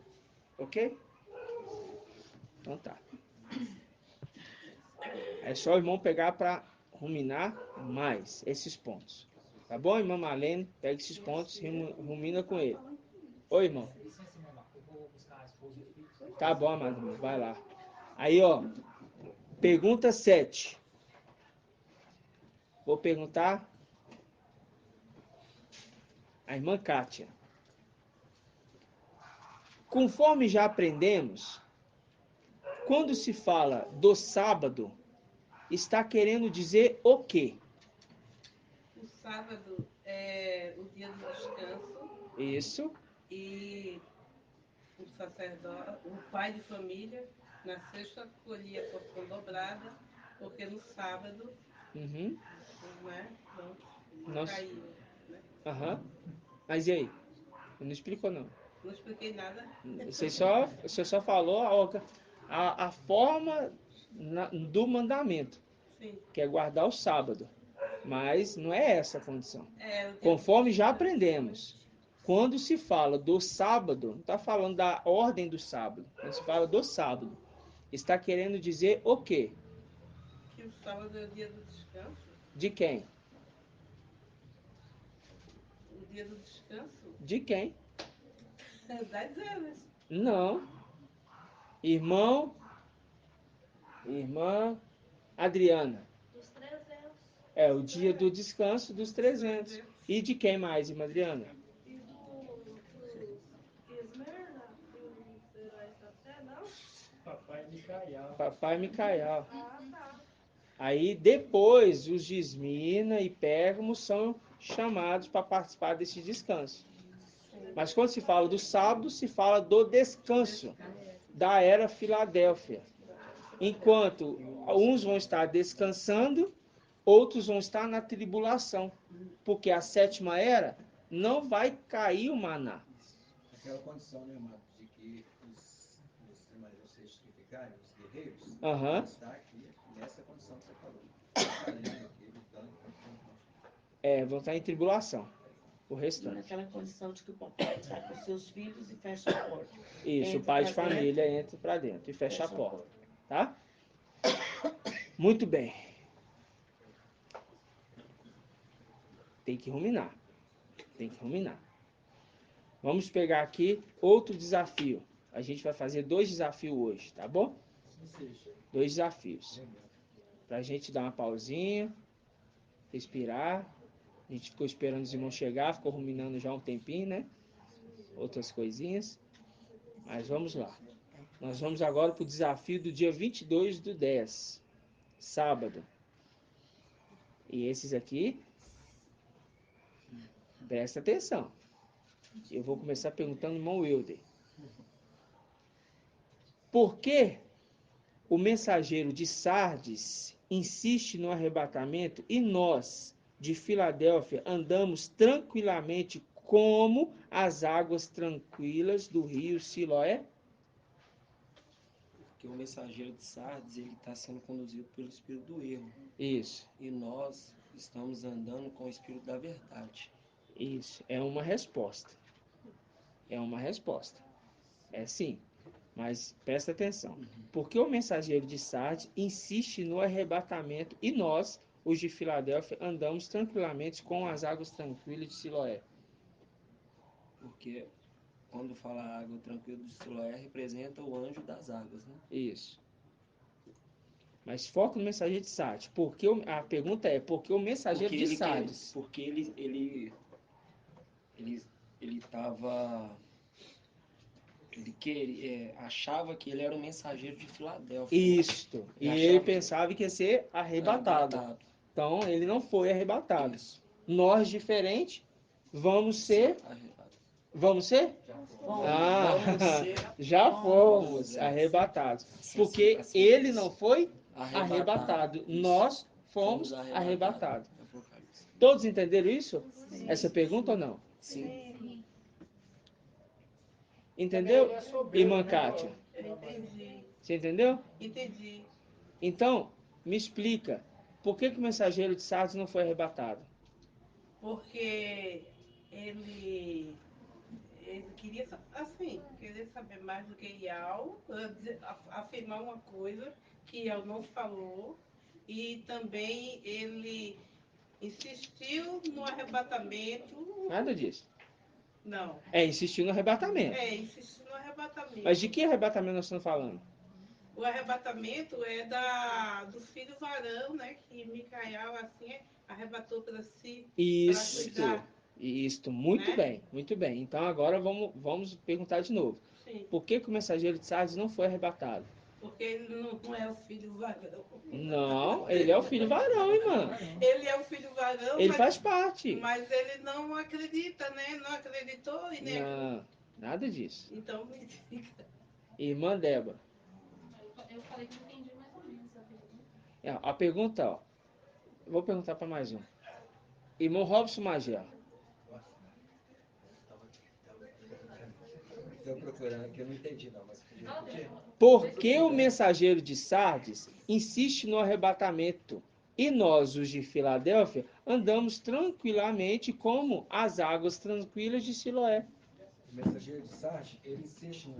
A: ok? Então tá. É só o irmão pegar para ruminar mais esses pontos. Tá bom, irmã Marlene? Pega esses pontos e rumina com ele. Oi, irmão.
D: Licença, mamãe, eu vou buscar a esposa e o filho.
A: Tá bom, amado irmão, vai lá. Aí, ó. Pergunta 7. Vou perguntar a irmã Kátia. Conforme já aprendemos, quando se fala do sábado, está querendo dizer o quê?
E: O sábado é o dia do descanso
A: Isso.
E: e o sacerdote, o pai de família, na sexta colhia a porção dobrada, porque no sábado,
A: Uhum.
E: não é? Não
A: Nossa.
E: caiu, né?
A: Aham. Mas e aí? Não explicou, não.
E: Não expliquei nada.
A: Você só falou a forma do mandamento,
E: Sim.
A: que é guardar o sábado. Mas não é essa a condição.
E: É, o dia
A: Conforme
E: do
A: já
E: descanso.
A: aprendemos, quando se fala do sábado, não está falando da ordem do sábado. Quando se fala do sábado, está querendo dizer o quê?
E: Que o sábado é o dia do descanso.
A: De quem?
E: O dia do descanso
A: De quem?
E: das elas.
A: Não. Irmão, irmã Adriana.
B: Dos 300.
A: É o dia do descanso dos 300. E de quem mais, irmã Adriana?
B: E do Esmerna e os heróis da fé, não?
D: Papai Micael.
A: Papai Micael.
B: Ah, tá.
A: Aí depois os de Esmirna e Pérgamo são chamados para participar desse descanso. Mas quando se fala do sábado, se fala do descanso da era Filadélfia. Enquanto uns vão estar descansando, outros vão estar na tribulação. Porque a sétima era não vai cair o maná.
F: Aquela condição, né, irmão, de que vocês que ficarem, os guerreiros,
A: Aham.
F: está aqui nessa condição que você falou. Além aqui, lutando
A: Vão estar em tribulação. O
G: E
A: restante.
G: naquela condição de que o papai está com seus filhos e fecha a porta.
A: Isso, o
G: Entra
A: pai de
G: pra
A: família
G: dentro,
A: entra para dentro e fecha a porta. Tá? Muito bem. Tem que ruminar. Tem que ruminar. Vamos pegar aqui outro desafio. A gente vai fazer 2 desafios hoje, tá bom? 2 desafios. Pra gente dar uma pausinha, respirar. A gente ficou esperando os irmãos chegar, ficou ruminando já um tempinho, né? Outras coisinhas. Mas vamos lá. Nós vamos agora para o desafio do dia 22/10, sábado. E esses aqui, presta atenção. Eu vou começar perguntando ao irmão Wilder. Por que o mensageiro de Sardes insiste no arrebatamento e nós, de Filadélfia, andamos tranquilamente como as águas tranquilas do rio Siloé?
H: Porque o mensageiro de Sardes, ele está sendo conduzido pelo espírito do erro.
A: Isso,
H: E nós estamos andando com o espírito da verdade.
A: isso. É uma resposta. É uma resposta. É sim. Mas presta atenção. Porque o mensageiro de Sardes insiste no arrebatamento e nós, os de Filadélfia, andamos tranquilamente com as águas tranquilas de Siloé?
H: Porque quando fala água tranquila do Siloé, representa o anjo das águas, né?
A: Isso. Mas foca no mensageiro de Sardes. A pergunta é, por que o mensageiro de Sardes?
H: Porque ele estava... Ele achava que ele era o mensageiro de Filadélfia.
A: Isto. E ele pensava que ia ser arrebatado. Então, ele não foi arrebatado.
H: Isso.
A: Nós, diferente, vamos ser... Vamos ser?
H: Vamos ser
A: já fomos arrebatados. Porque ele não foi arrebatado. Nós fomos arrebatados. Todos entenderam isso? Essa pergunta ou não?
H: Sim.
A: Entendeu,
D: Ele é soberbo,
A: irmã
D: né,
A: Kátia?
E: Eu entendi.
A: Você entendeu?
E: Entendi.
A: Então, me explica, por que o mensageiro de Sardes não foi arrebatado?
E: Porque ele queria, assim, querer saber mais do que Ial, afirmar uma coisa que Ial não falou, e também ele insistiu no arrebatamento.
A: Nada disso.
E: Não.
A: Insistiu no arrebatamento.
E: Insistiu no arrebatamento.
A: Mas de que arrebatamento nós estamos falando?
E: O arrebatamento é do filho varão, né? Que Micael, assim, arrebatou para si.
A: Isto, muito
E: né?
A: bem, muito bem. Então agora vamos perguntar de novo.
E: Sim.
A: Por que o mensageiro de Sardes não foi arrebatado?
E: Porque ele não é o filho varão.
A: Não, ele é o filho varão, irmã.
E: Ele é o filho varão,
A: Ele faz parte.
E: Mas ele não acredita, né? Não acreditou e nem
A: Não, nada disso.
E: Então me diga.
A: Irmã Débora.
B: Eu falei que não entendi mais ou menos a pergunta.
A: A pergunta, ó. Vou perguntar para mais um. Irmão Robson Magela.
F: Estou procurando aqui, eu não entendi não, mas podia repetir?
A: Por que o mensageiro de Sardes insiste no arrebatamento e nós, os de Filadélfia, andamos tranquilamente como as águas tranquilas de Siloé?
F: O mensageiro de Sardes, ele insiste em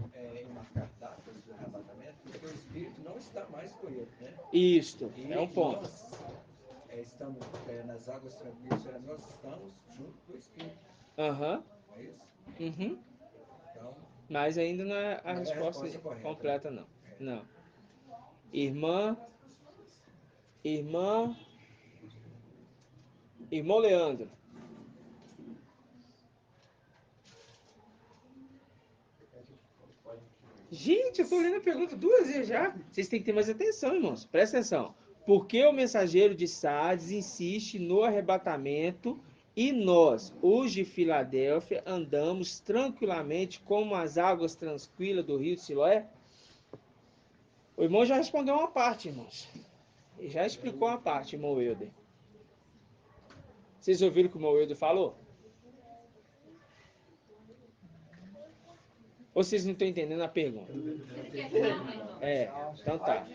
F: marcar datas do arrebatamento, porque o Espírito não está mais com ele, né?
A: Isto,
F: E
A: é um ponto.
F: Nós estamos nas águas tranquilas, nós estamos junto com o Espírito.
A: Aham.
F: É isso?
A: Uhum.
F: Então,
A: Mas ainda não é a resposta
F: correta,
A: completa,
F: né?
A: não. Não. Irmão Leandro. Gente, eu estou lendo a pergunta 2 vezes já. Vocês têm que ter mais atenção, irmãos. Presta atenção. Por que o mensageiro de Sardes insiste no arrebatamento e nós, os de Filadélfia, andamos tranquilamente como as águas tranquilas do rio de Siloé? O irmão já respondeu uma parte, irmãos. Ele já explicou uma parte, irmão Wilder. Vocês ouviram o que o irmão Wilder falou? Ou vocês não estão entendendo a pergunta? Então tá.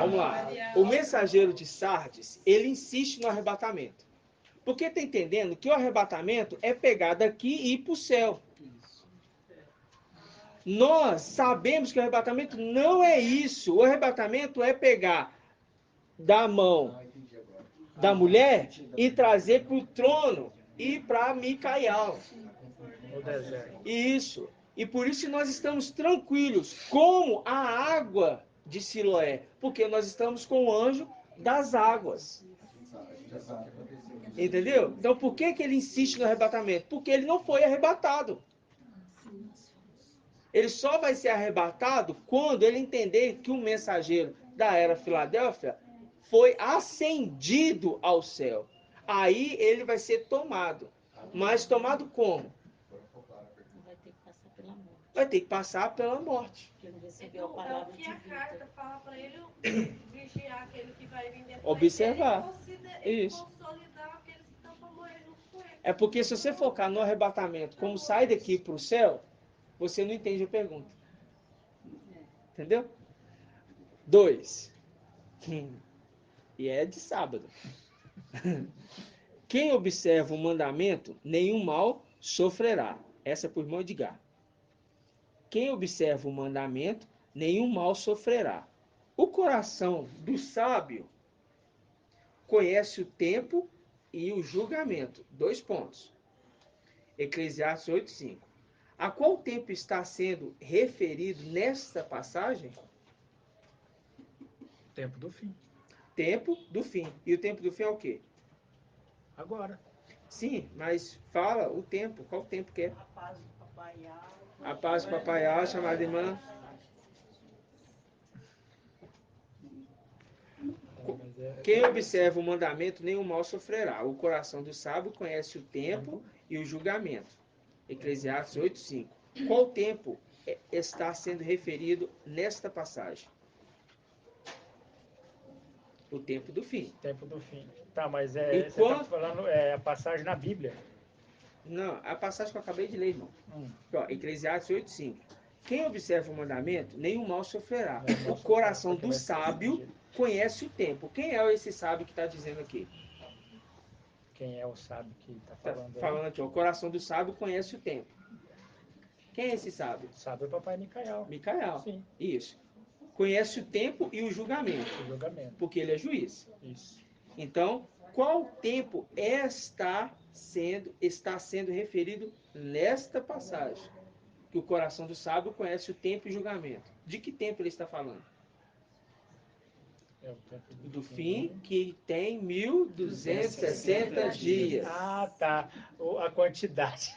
A: Vamos lá. O mensageiro de Sardes, ele insiste no arrebatamento. Porque está entendendo que o arrebatamento é pegar daqui e ir para o céu. Nós sabemos que o arrebatamento não é isso. O arrebatamento é pegar da mão da mulher e trazer para o trono e para Micael. Isso. E por isso nós estamos tranquilos, como a água de Siloé, porque nós estamos com o anjo das águas. Entendeu? Então por que ele insiste no arrebatamento? Porque ele não foi arrebatado. Ele só vai ser arrebatado quando ele entender que o mensageiro da era Filadélfia foi ascendido ao céu. Aí ele vai ser tomado. Mas tomado como? Vai ter que passar pela morte.
B: Então, é o que a carta fala para ele vigiar aquele que vai vir depois.
A: Observar.
B: Ele
A: Isso.
B: consolidar aqueles que estão para morrer junto com ele.
A: É porque se você focar no arrebatamento, como sai daqui para o céu, você não entende a pergunta. Entendeu? 2. E é de sábado. Quem observa o mandamento, nenhum mal sofrerá. Essa é por irmão Edgar. Quem observa o mandamento, nenhum mal sofrerá. O coração do sábio conhece o tempo e o julgamento. 2 pontos. Eclesiastes 8:5. A qual tempo está sendo referido nesta passagem?
D: Tempo do fim.
A: Tempo do fim. E o tempo do fim é o quê?
D: Agora.
A: Sim, mas fala o tempo. Qual tempo que é?
G: A paz do papai.
A: A paz do papai, chamada irmã. Quem observa o mandamento, nenhum mal sofrerá. O coração do sábio conhece o tempo e o julgamento. Eclesiastes 8:5. Qual tempo está sendo referido nesta passagem? O tempo do fim.
D: Tempo do fim. Tá, mas
A: E
D: você está falando a passagem na Bíblia.
A: Não, a passagem que eu acabei de ler, irmão. Ó, Eclesiastes 8:5. Quem observa o mandamento, nenhum mal sofrerá.
D: Nenhum mal
A: O
D: sofrerá,
A: coração
D: porque
A: do
D: vai ser
A: sábio
D: atendido.
A: conhece o tempo. Quem é esse sábio que está dizendo aqui?
D: Quem é o sábio que está
A: Está
D: falando aí?
A: falando aqui, o coração do sábio conhece o tempo. Quem é esse sábio?
D: Sábio é o papai Micael.
A: Micael.
D: Sim,
A: Isso. Conhece o tempo e o julgamento,
D: o julgamento.
A: porque ele é juiz.
D: Isso.
A: Então, qual tempo está sendo referido nesta passagem? Que o coração do sábio conhece o tempo e o julgamento. De que tempo ele está falando?
D: É o tempo
A: Do fim, que tem 1260 dias.
D: Ah, tá. A quantidade.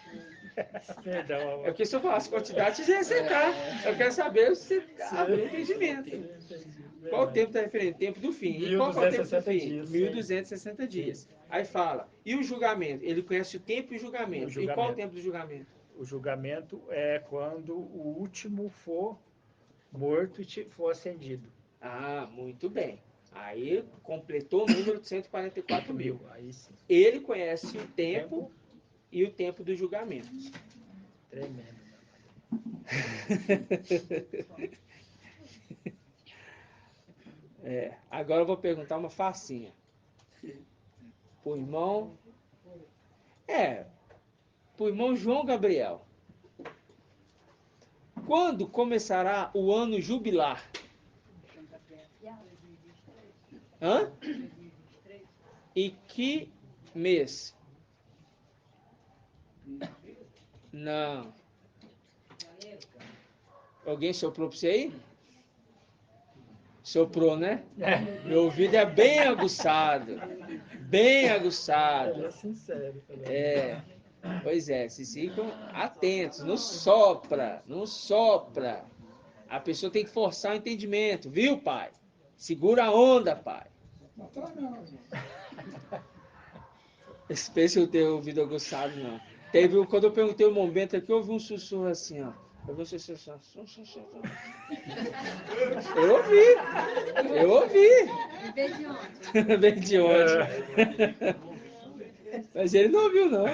D: Perdão,
A: É
D: amor.
A: porque se eu falasse quantidade, você ia acertar. Eu quero saber se você abriu o entendimento. Qual o tempo está referindo? Tempo do fim. E qual que é o tempo do
D: 1260
A: fim?
D: dias,
A: 1260 dias. Aí fala, e o julgamento? Ele conhece o tempo e o
D: O
A: julgamento. E
D: julgamento.
A: qual o tempo do julgamento?
D: O julgamento é quando o último for morto e for acendido.
A: Ah, muito bem. Aí completou o número de 144 mil.
D: Aí sim.
A: Ele conhece o tempo e o tempo do julgamento.
D: Tremendo.
A: Agora eu vou perguntar uma facinha. Pro irmão. Pro irmão João Gabriel. Quando começará o ano jubilar? Hã? E que mês? Não. Alguém soprou pra você aí? Soprou, né? Meu ouvido é bem aguçado. Bem aguçado.
D: Ele é sincero.
A: Pois é, vocês ficam atentos. Não sopra, não sopra. A pessoa tem que forçar o entendimento, viu, pai? Segura a onda, pai.
F: Não tá não.
A: Pense eu ter ouvido aguçado, não. Quando eu perguntei o momento aqui, eu ouvi um sussurro assim, ó. Eu vi um sussurro. Eu ouvi. Vem de onde? Mas ele não ouviu, não.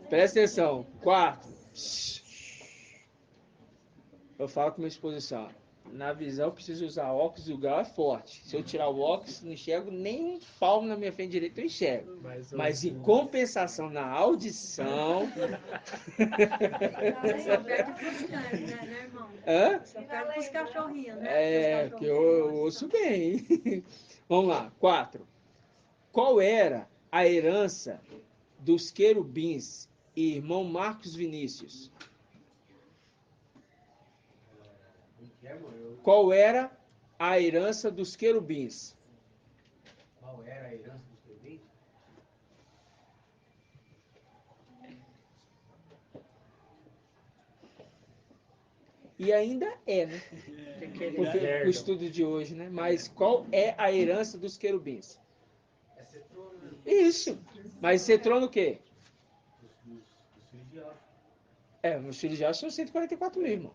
A: Presta atenção. 4. Eu falo com minha esposa assim, ó. Na visão, eu preciso usar óculos e o grau é forte. Se eu tirar o óculos, não enxergo nem um palmo na minha frente direita, eu enxergo. Mas em compensação, na audição...
C: Só perde pros cães, né, irmão?
A: Hã?
C: Só perde pros cachorrinhos, né?
A: Que eu ouço bem. Vamos lá. 4. Qual era a herança dos querubins e irmão Marcos Vinícius? Qual era a herança dos querubins?
I: Qual era a herança dos querubins?
A: E ainda é, né? Porque o estudo de hoje, né? Mas qual é a herança dos querubins?
I: É Cetrono, né?
A: Isso. Mas Cetrono o quê?
I: Dos filhos de Alfa.
A: Os filhos de Alfa são 144 mil, irmão.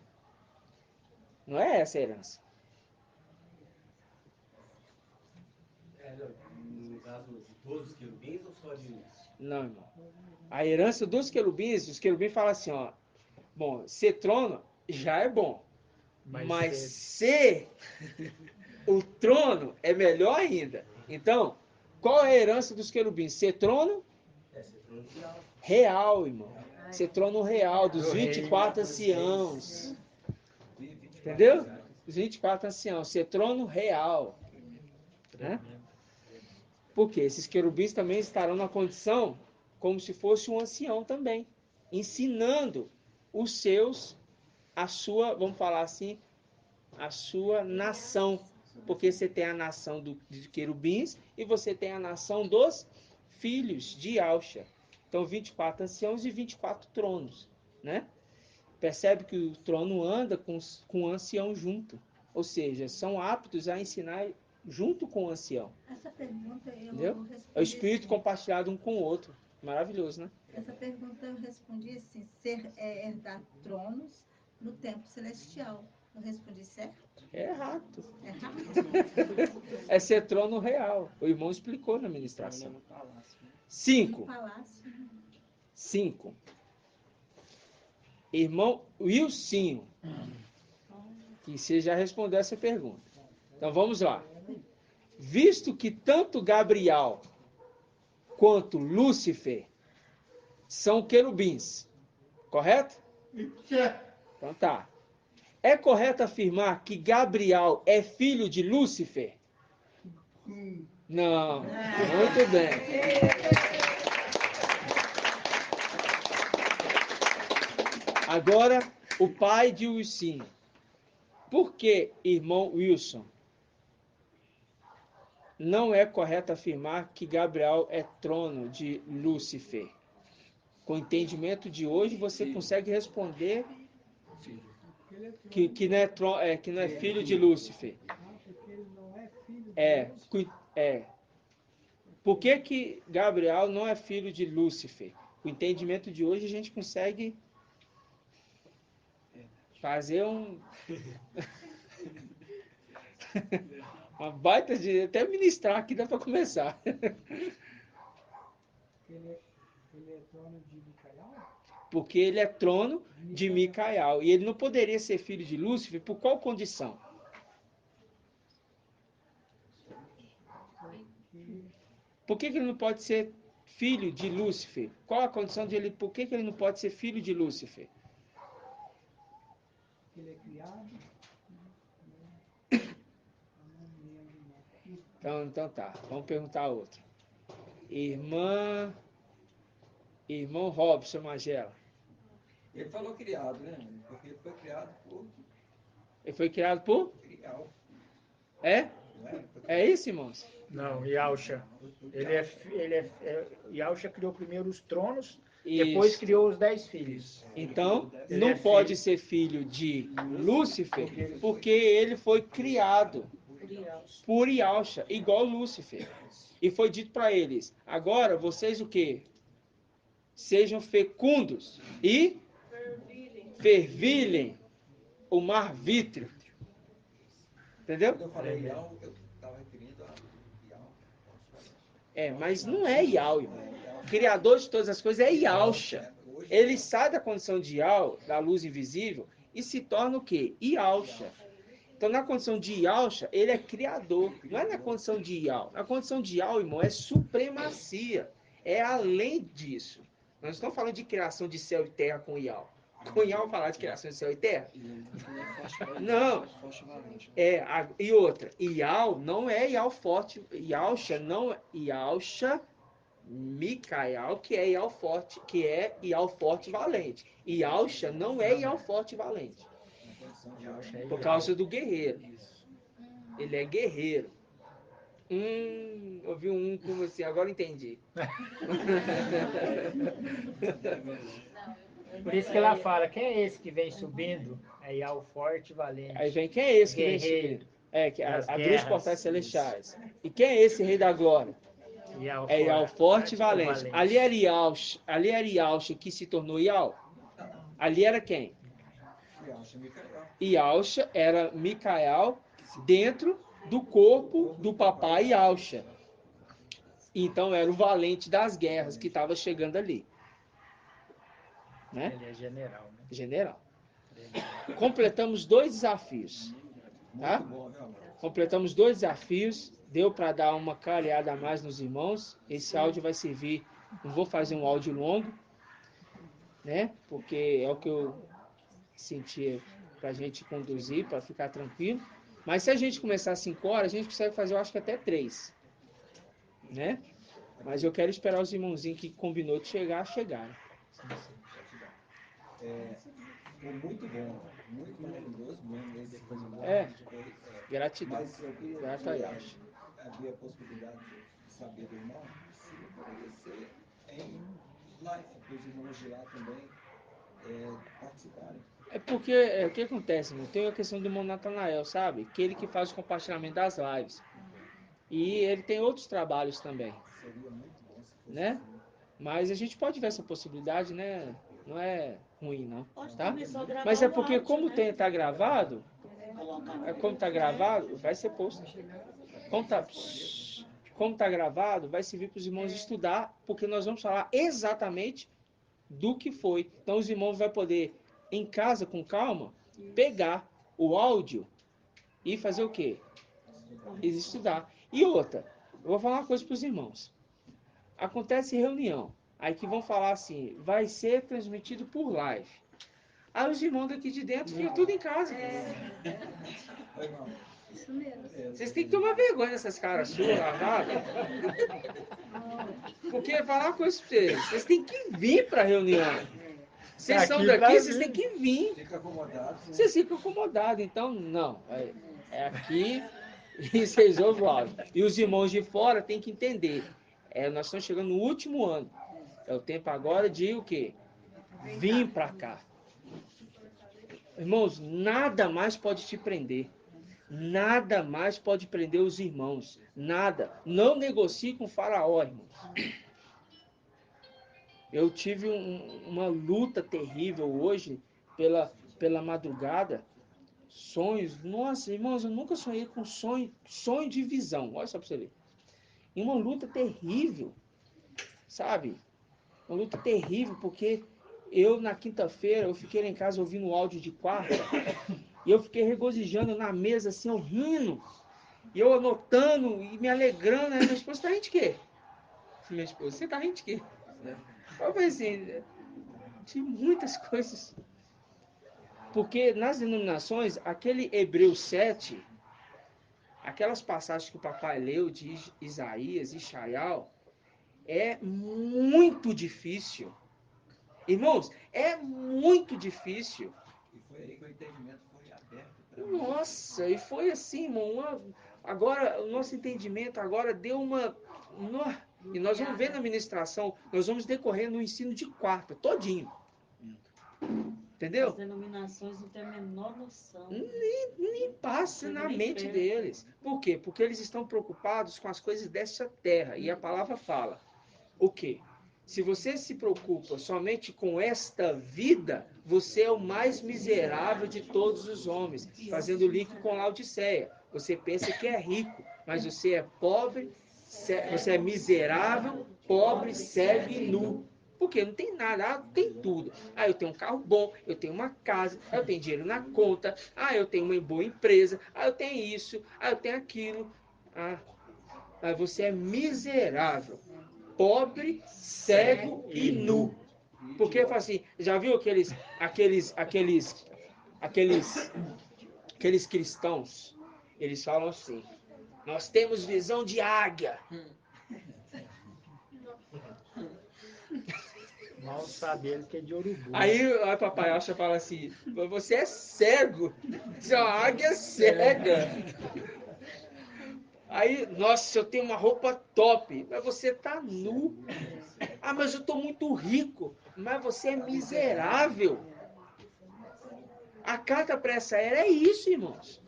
A: Não é essa a herança.
I: No caso de todos os querubins ou só de um?
A: Não, irmão. A herança dos querubins, os querubins falam assim, ó. Bom, ser trono já é bom. Mas ser o trono é melhor ainda. Então, qual é a herança dos querubins? Ser trono?
I: Ser trono de Alfa.
A: Real, irmão. Ser trono real, dos 24 anciãos. Entendeu? Os 24 anciãos. Ser trono real. Né? Porque esses querubins também estarão na condição como se fosse um ancião também. Ensinando os seus, a sua, vamos falar assim, a sua nação. Porque você tem a nação de querubins e você tem a nação dos filhos de Alxa. Então, 24 anciãos e 24 tronos, né? Percebe que o trono anda com o ancião junto. Ou seja, são aptos a ensinar junto com o ancião.
C: Essa pergunta eu
A: Entendeu?
C: respondi
A: É o espírito
C: assim.
A: compartilhado um com o outro. Maravilhoso, né?
C: Essa pergunta eu respondi assim, herdar tronos no tempo celestial. Eu respondi certo?
A: É errado.
C: Errado?
A: É ser trono real. O irmão explicou na ministração. 5.
C: Palácio.
A: 5. Irmão Wilsinho, que você já respondeu essa pergunta. Então vamos lá. Visto que tanto Gabriel quanto Lúcifer são querubins, correto? Então tá. É correto afirmar que Gabriel é filho de Lúcifer? Não. Muito bem. Agora, o pai de Wilson. Por que, irmão Wilson, não é correto afirmar que Gabriel é trono de Lúcifer? Com o entendimento de hoje, você consegue responder que não é filho de Lúcifer. Por que Gabriel não é filho de Lúcifer? Com o entendimento de hoje, a gente consegue fazer uma baita de... Até ministrar aqui dá para começar.
D: Ele é trono de Micael?
A: Porque ele é trono de Micael. E ele não poderia ser filho de Lúcifer por qual condição? Por que ele não pode ser filho de Lúcifer? Qual a condição de ele? Por que ele não pode ser filho de Lúcifer?
D: Ele é criado.
A: Então tá, vamos perguntar outro. Irmão Robson Magela.
F: Ele falou criado, né? Porque ele foi criado por
A: Ele foi criado por?
F: Crial.
A: É?
F: Não é?
A: É isso, irmãos?
D: Não, Yausha. Yausha criou primeiro os tronos,
A: Isso.
D: depois criou os 10 filhos.
A: Então,
D: Ele
A: não
D: é
A: pode
D: filho.
A: ser filho de Lúcifer, porque ele foi criado por Yausha, igual Lúcifer. E foi dito para eles, agora vocês o quê? Sejam fecundos e fervilhem o mar vítreo. Entendeu?
F: Quando eu falei Ial, eu estava referindo a Ial.
A: Mas não é Ial, irmão. O criador de todas as coisas é Yausha. Ele sai da condição de Ial, da luz invisível, e se torna o quê? Yausha. Então, na condição de Yausha, ele é criador. Não é na condição de Ial. Na condição de Ial, irmão, é supremacia. É além disso. Nós não estamos falando de criação de céu e terra com Ial. Com Ial falar de criação de céu e terra? Não. E outra, Ial não é Ial forte. Yausha não é Yausha Micael, que é Ial forte, que é Ial forte valente. Yausha não é Ial forte valente. Por causa do guerreiro. Ele é guerreiro. Ouvi como assim, agora entendi.
D: Por isso que ela fala, quem é esse que vem subindo? É Ial forte e valente.
A: Aí vem, quem é esse que vem subindo? Que abriu os portais celestiais. E quem é esse rei da glória? É Ial forte e valente. Ali era Yausha que se tornou Ial. Ali era quem? Yausha era Micael dentro do corpo do papai Yausha. Então era o valente das guerras que estava chegando ali. Né?
D: Ele é general. Né?
A: General. Completamos 2 desafios. Tá? Completamos 2 desafios. Deu para dar uma clareada a mais nos irmãos. Esse áudio vai servir. Não vou fazer um áudio longo, né? Porque é o que eu sentia para a gente conduzir, para ficar tranquilo. Mas se a gente começar às 5 horas, a gente consegue fazer, eu acho que até 3. Né? Mas eu quero esperar os irmãozinhos que combinou de chegarem.
F: Foi muito bom, muito maravilhoso mesmo esse
A: Gratidão.
F: Mas eu queria havia a possibilidade de saber do irmão se poderia ser em live, para os irmãos de lá também participarem.
A: Porque o que acontece, irmão? Tem a questão do irmão Natanael, sabe? Que ele que faz o compartilhamento das lives. E ele tem outros trabalhos também.
F: Seria muito bom se fosse
A: né?
F: assim.
A: Mas a gente pode ver essa possibilidade, né? Não é ruim, não.
G: Pode
A: Tá?
G: começar a gravar
A: Mas é
G: o
A: porque
G: áudio,
A: como
G: né?
A: tá gravado,
G: Colocar no
A: como tá gravado, vai ser posto. Como tá gravado, vai servir para os irmãos estudar, porque nós vamos falar exatamente do que foi. Então os irmãos vão poder em casa, com calma, pegar o áudio e fazer o quê? Estudar. E outra, eu vou falar uma coisa para os irmãos. Acontece reunião, aí que vão falar assim, vai ser transmitido por live. Aí os irmãos daqui de dentro ficam tudo em casa.
F: Oi, irmão.
C: Isso mesmo.
A: Vocês têm que tomar vergonha dessas caras suas, lavadas. Porque falar uma coisa pra vocês têm que vir para a reunião. Vocês são daqui, vocês têm que vir.
F: Fica acomodado.
A: Vocês ficam acomodados, então não. É aqui e vocês ouvem o áudio. E os irmãos de fora têm que entender. Nós estamos chegando no último ano. É o tempo agora de o quê? Vim para cá. Irmãos, nada mais pode te prender. Nada mais pode prender os irmãos. Nada. Não negocie com o faraó, irmãos. Eu tive uma luta terrível hoje pela madrugada. Sonhos. Nossa, irmãos, eu nunca sonhei com sonho de visão. Olha só para você ver. E uma luta terrível. Sabe? Uma luta terrível, porque eu, na quinta-feira, eu fiquei lá em casa ouvindo o áudio de quarta. E eu fiquei regozijando na mesa, assim, eu rindo. E eu anotando e me alegrando. Aí minha esposa, tá rindo de quê? Minha esposa, você tá rindo de quê? Eu falei assim, de muitas coisas. Porque nas denominações, aquele Hebreus 7, aquelas passagens que o papai leu de Isaías e Ishaial, é muito difícil. Irmãos, é muito difícil.
F: E foi aí que o entendimento foi aberto.
A: Nossa, e foi assim, irmão. Agora, o nosso entendimento agora deu uma... E nós vamos ver na ministração, nós vamos decorrer no ensino de quarta, todinho. Entendeu?
G: As denominações não têm a menor noção.
A: Nem passa na mente deles. Por quê? Porque eles estão preocupados com as coisas dessa terra. E a palavra fala, o quê? Se você se preocupa somente com esta vida, você é o mais miserável de todos os homens. Fazendo link com Laodiceia. Você pensa que é rico, mas você é pobre, você é miserável, pobre, cego e nu. Porque não tem nada, tem tudo. Eu tenho um carro bom, eu tenho uma casa, eu tenho dinheiro na conta, eu tenho uma boa empresa, eu tenho isso, eu tenho aquilo. Mas você é miserável, pobre, cego e nu. Porque eu falo assim, já viu aqueles cristãos? Eles falam assim, nós temos visão de águia.
D: Mal sabe ele que é de urubu.
A: Aí o papai acha fala assim, você é cego. Você é uma águia cega. Aí, nossa, eu tenho uma roupa top, mas você tá nu. Mas eu tô muito rico, mas você é miserável. A carta para essa era é isso, irmãos.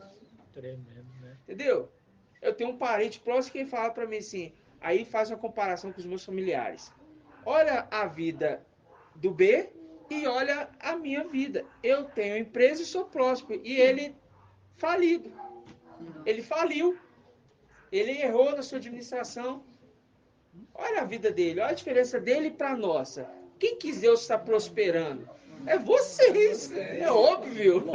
D: Tremendo, né?
A: Entendeu? Eu tenho um parente próximo que fala para mim assim, aí faz uma comparação com os meus familiares. Olha a vida do B e olha a minha vida. Eu tenho empresa e sou próspero. E ele falido. Ele faliu. Ele errou na sua administração. Olha a vida dele, olha a diferença dele para a nossa. Quem que Deus está prosperando? É vocês, é óbvio.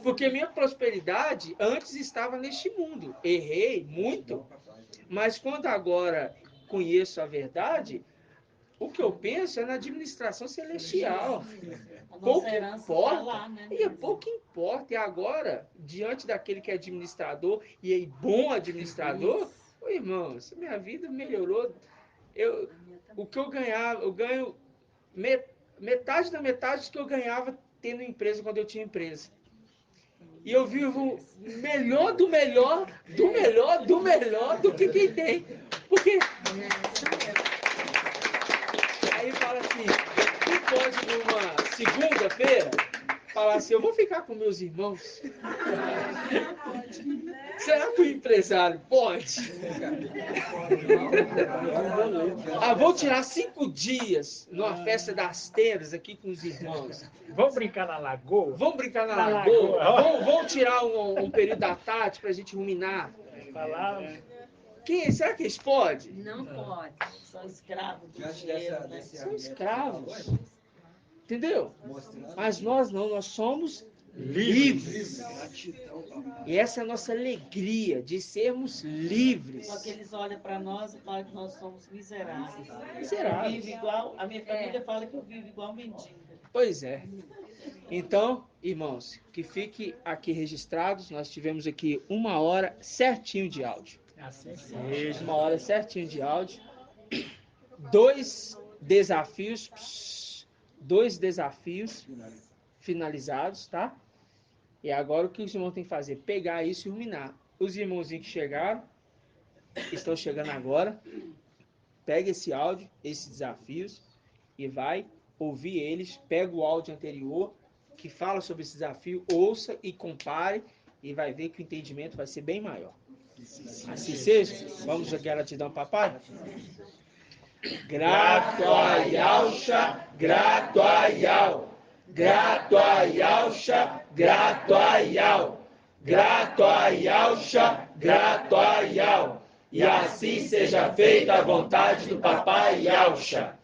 A: Porque minha prosperidade antes estava neste mundo. Errei muito, mas quando agora conheço a verdade, o que eu penso é na administração celestial. Pouco importa. E pouco importa. E agora, diante daquele que é administrador e é bom administrador, irmãos, minha vida melhorou. O que eu ganhava, eu ganho metade da metade que eu ganhava tendo empresa quando eu tinha empresa. E eu vivo melhor do melhor, do melhor, do melhor do que quem tem. Porque aí fala assim, quem pode numa segunda-feira falar assim, eu vou ficar com meus irmãos. Será que o empresário pode? Vou tirar 5 dias numa festa das tendas aqui com os irmãos.
D: Vamos brincar na lagoa?
A: Vamos brincar na lagoa? Vamos tirar um período da tarde pra gente ruminar? Será que eles podem?
G: Não pode. São escravos do dinheiro, né?
A: São escravos. Entendeu?
F: Mostrar
A: Mas nós não, nós somos livres. E essa é a nossa alegria de sermos livres.
G: Só que eles olham para nós e falam que nós somos miseráveis.
A: Miseráveis.
G: Eu vivo igual, a minha família fala que eu vivo igual mendiga.
A: Pois é. Então, irmãos, que fique aqui registrados, nós tivemos aqui 1 hora certinho de áudio.
D: Assim seja.
A: 1 hora certinho de áudio. 2 desafios finalizados, tá? E agora o que os irmãos têm que fazer? Pegar isso e ruminar. Os irmãozinhos que chegaram, estão chegando agora, pega esse áudio, esses desafios, e vai ouvir eles, pega o áudio anterior, que fala sobre esse desafio, ouça e compare, e vai ver que o entendimento vai ser bem maior. Assim seja, vamos à gratidão, papai? Grato a Yahshua, grato a Yahweh. Grato a Yahshua, grato a Yahweh. Grato a Yahshua, grato a Yahweh. E assim seja feita a vontade do papai Yahshua.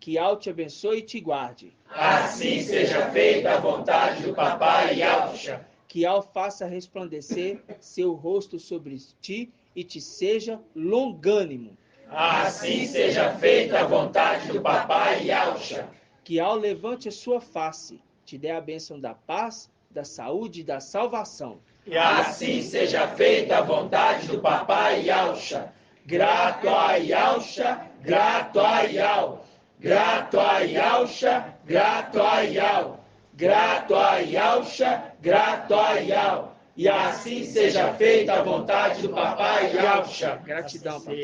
A: Que Yahweh te abençoe e te guarde. Assim seja feita a vontade do papai Yahshua. Que Yahweh faça resplandecer seu rosto sobre ti e te seja longânimo. Assim seja feita a vontade do papai Yahshua. Que ao levante a sua face, te dê a bênção da paz, da saúde e da salvação. E assim seja feita a vontade do papai Yahshua. Grato a Yahshua, grato a Yahweh. Grato a Yahshua, grato a Yahweh. Grato a Yahshua, grato a Yahweh. E assim seja feita a vontade do papai Yahshua. Gratidão, papai.